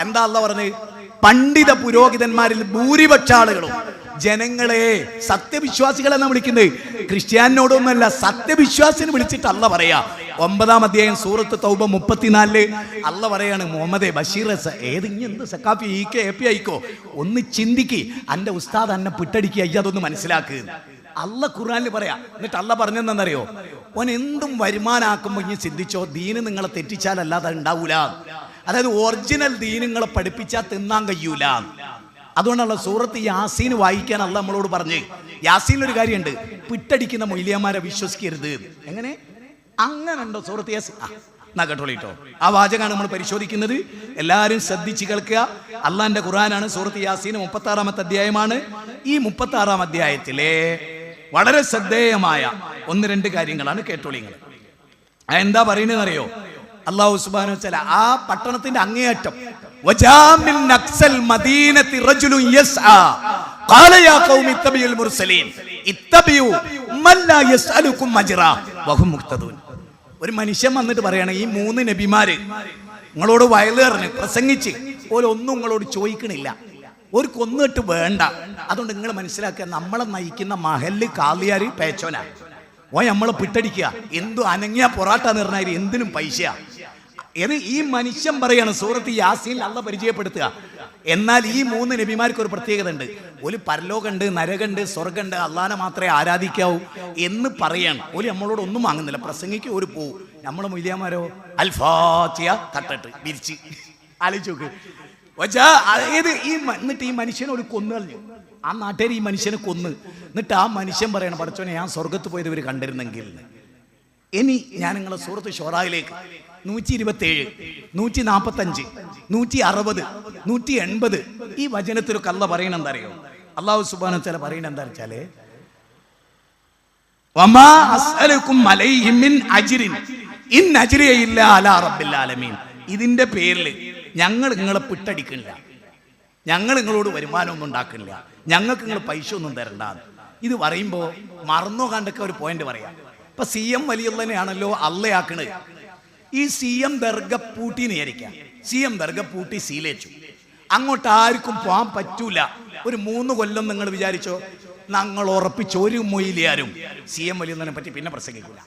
എന്താ അല്ലാഹ് പറഞ്ഞത്? പണ്ഡിത പുരോഹിതന്മാരിൽ ഭൂരിപക്ഷ ആളുകളും ജനങ്ങളെ സത്യവിശ്വാസികളെന്നാണ് വിളിക്കുന്നത്. ക്രിസ്ത്യാനിനോടൊന്നുമല്ല, സത്യവിശ്വാസിനെ വിളിച്ചിട്ട് അല്ല പറയാ. 9-ാം അധ്യായം സൂറത്ത് തൗബ 34 അല്ല പറയാണ്, മുഹമ്മദേ ബഷീർ എന്ത് സക്കാഫി AP ആയിക്കോ, ഒന്ന് ചിന്തിക്ക്, അന്റെ ഉസ്താദ് എന്നെ പിട്ടടിക്കുക, അതൊന്ന് മനസ്സിലാക്കുക. അല്ല ഖുർആനിൽ പറയാ. എന്നിട്ട് അല്ല പറഞ്ഞെന്നറിയോ? ഓൻ എന്തും വരുമാനാക്കുമ്പോ ഇനി ചിന്തിച്ചോ, ദീന് നിങ്ങളെ തെറ്റിച്ചാലല്ലാതെ ഉണ്ടാവൂല. അതായത് ഒറിജിനൽ ദീനുങ്ങളെ പഠിപ്പിച്ചാൽ തിന്നാൻ കഴിയൂല. അതുകൊണ്ടുള്ള സൂറത്ത് യാസീൻ വായിക്കാൻ അല്ല നമ്മളോട് പറഞ്ഞ്. യാസീനിലൊരു കാര്യമുണ്ട്, പിട്ടടിക്കുന്ന മൊയ്ലിയാന്മാരെ വിശ്വസിക്കരുത്. എങ്ങനെ അങ്ങനെ ഉണ്ടോ സൂറത്ത് യാസീൻ? എന്നാ കേട്ടോളിട്ടോ. ആ വാചകമാണ് നമ്മൾ പരിശോധിക്കുന്നത്. എല്ലാവരും ശ്രദ്ധിച്ച് കേൾക്കുക. അള്ളാന്റെ ഖുർആനാണ്. സൂറത്ത് യാസീൻ 36-ാമത്തെ അധ്യായമാണ്. ഈ 36-ാം അധ്യായത്തിലെ വളരെ ശ്രദ്ധേയമായ 1-2 കാര്യങ്ങളാണ് കേട്ടോളിങ്ങൾ. എന്താ പറയുന്നതെന്ന് അറിയോ? അല്ലാഹു സുബ്ഹാനഹു വ തആല ആ പട്ടണത്തിന്റെ അങ്ങേയറ്റം വജാമിൻ നക്സൽ മദീനത്തി റജുലുൻ യസ്ആ ഖാല യാ ഖൗമി ഇത്തബിയുൽ മുർസലീൻ ഇത്തബിയു മൻ ലാ യസ്അലുകും അജ്റാ വഹും മുഖ്തദൂൻ. ഒരു മനുഷ്യൻ വന്നിട്ട് പറയണ, ഈ 3 നബിമാര് നിങ്ങളോട് വയലേറിന് പ്രസംഗിച്ച് ഓരൊന്നും നിങ്ങളോട് ചോദിക്കണില്ല, ഒരു കൊന്നിട്ട് വേണ്ട. അതുകൊണ്ട് നിങ്ങൾ മനസ്സിലാക്കുക, നമ്മളെ നയിക്കുന്ന മഹല്ല് കാളിയാര് പേച്ചോന നമ്മളെ പിട്ടടിക്കുക. എന്തു അനങ്ങിയ പൊറാട്ട എന്ന് പറഞ്ഞാൽ എന്തിനും പൈസയാ. ഈ മനുഷ്യൻ പറയാണ് സൂറത്ത് യാസീൻ അള്ള പരിചയപ്പെടുത്തുക. എന്നാൽ ഈ 3 നബിമാർക്ക് ഒരു പ്രത്യേകത ഉണ്ട്. ഒരു പരലോകമുണ്ട്, നരകമുണ്ട്, സ്വർഗമുണ്ട്, അള്ളാനെ മാത്രമേ ആരാധിക്കാവൂ എന്ന് പറയാണ്. ഒരു നമ്മളോട് ഒന്നും വാങ്ങുന്നില്ല, പ്രസംഗിക്ക് ഒരു പോവും. നമ്മളെ മൊയ്ലിയാമാരോ അൽഫാത്തിയ തട്ടിട്ട് വിരിച്ച് ആലോചിച്ച് എന്നിട്ട് ഈ മനുഷ്യനെ ഒരു കൊന്നു കളഞ്ഞു. ആ നാട്ടുകാർ ഈ മനുഷ്യനെ കൊന്ന്. എന്നിട്ട് ആ മനുഷ്യൻ പറയണം, പഠിച്ചോനെ ഞാൻ സ്വർഗത്ത് പോയത് ഇവർ കണ്ടിരുന്നെങ്കിൽ. ഇനി ഞാൻ നിങ്ങളെ സൂറത്ത് ഷുറായിലേക്ക് 127, 145, 160, 180 ഈ വചനത്തിലൊക്കെ അല്ല പറയണ എന്താ അറിയോ? അള്ളാഹു സുബ്ഹാനഹു വ തആല പറയണ എന്താ വെച്ചാല് വമാ അസ്അലുക്കും അലൈഹി മിൻ അജ്രിൻ ഇൻ അജ്രിയ ഇല്ലാ അലാ റബ്ബിൽ ആലമീൻ. ഇതിന്റെ പേരിൽ ഞങ്ങൾ നിങ്ങളെ പിട്ടടിക്കില്ല, ഞങ്ങൾ നിങ്ങളോട് വരുമാനമൊന്നും ഉണ്ടാക്കില്ല, ഞങ്ങൾക്ക് നിങ്ങൾ പൈസ ഒന്നും തരണ്ട. ഇത് പറയുമ്പോൾ മറന്നോ കണ്ടൊക്കെ ഒരു പോയിന്റ് പറയാം. ഇപ്പൊ CM വലിയുള്ളതിനെയാണല്ലോ അള്ളയാക്കണത്. ഈ CM ദർഗ പൂട്ടിന്ന് വിചാരിക്കാം. CM ദർഗ പൂട്ടി സീലേച്ചു, അങ്ങോട്ട് ആർക്കും പോകാൻ പറ്റൂല. ഒരു 3 കൊല്ലം നിങ്ങൾ വിചാരിച്ചോ, ഞങ്ങൾ ഉറപ്പിച്ച് ഒരു മൊയിലിയാരും CM വലിയുള്ളതിനെ പറ്റി പിന്നെ പ്രസംഗിക്കൂല.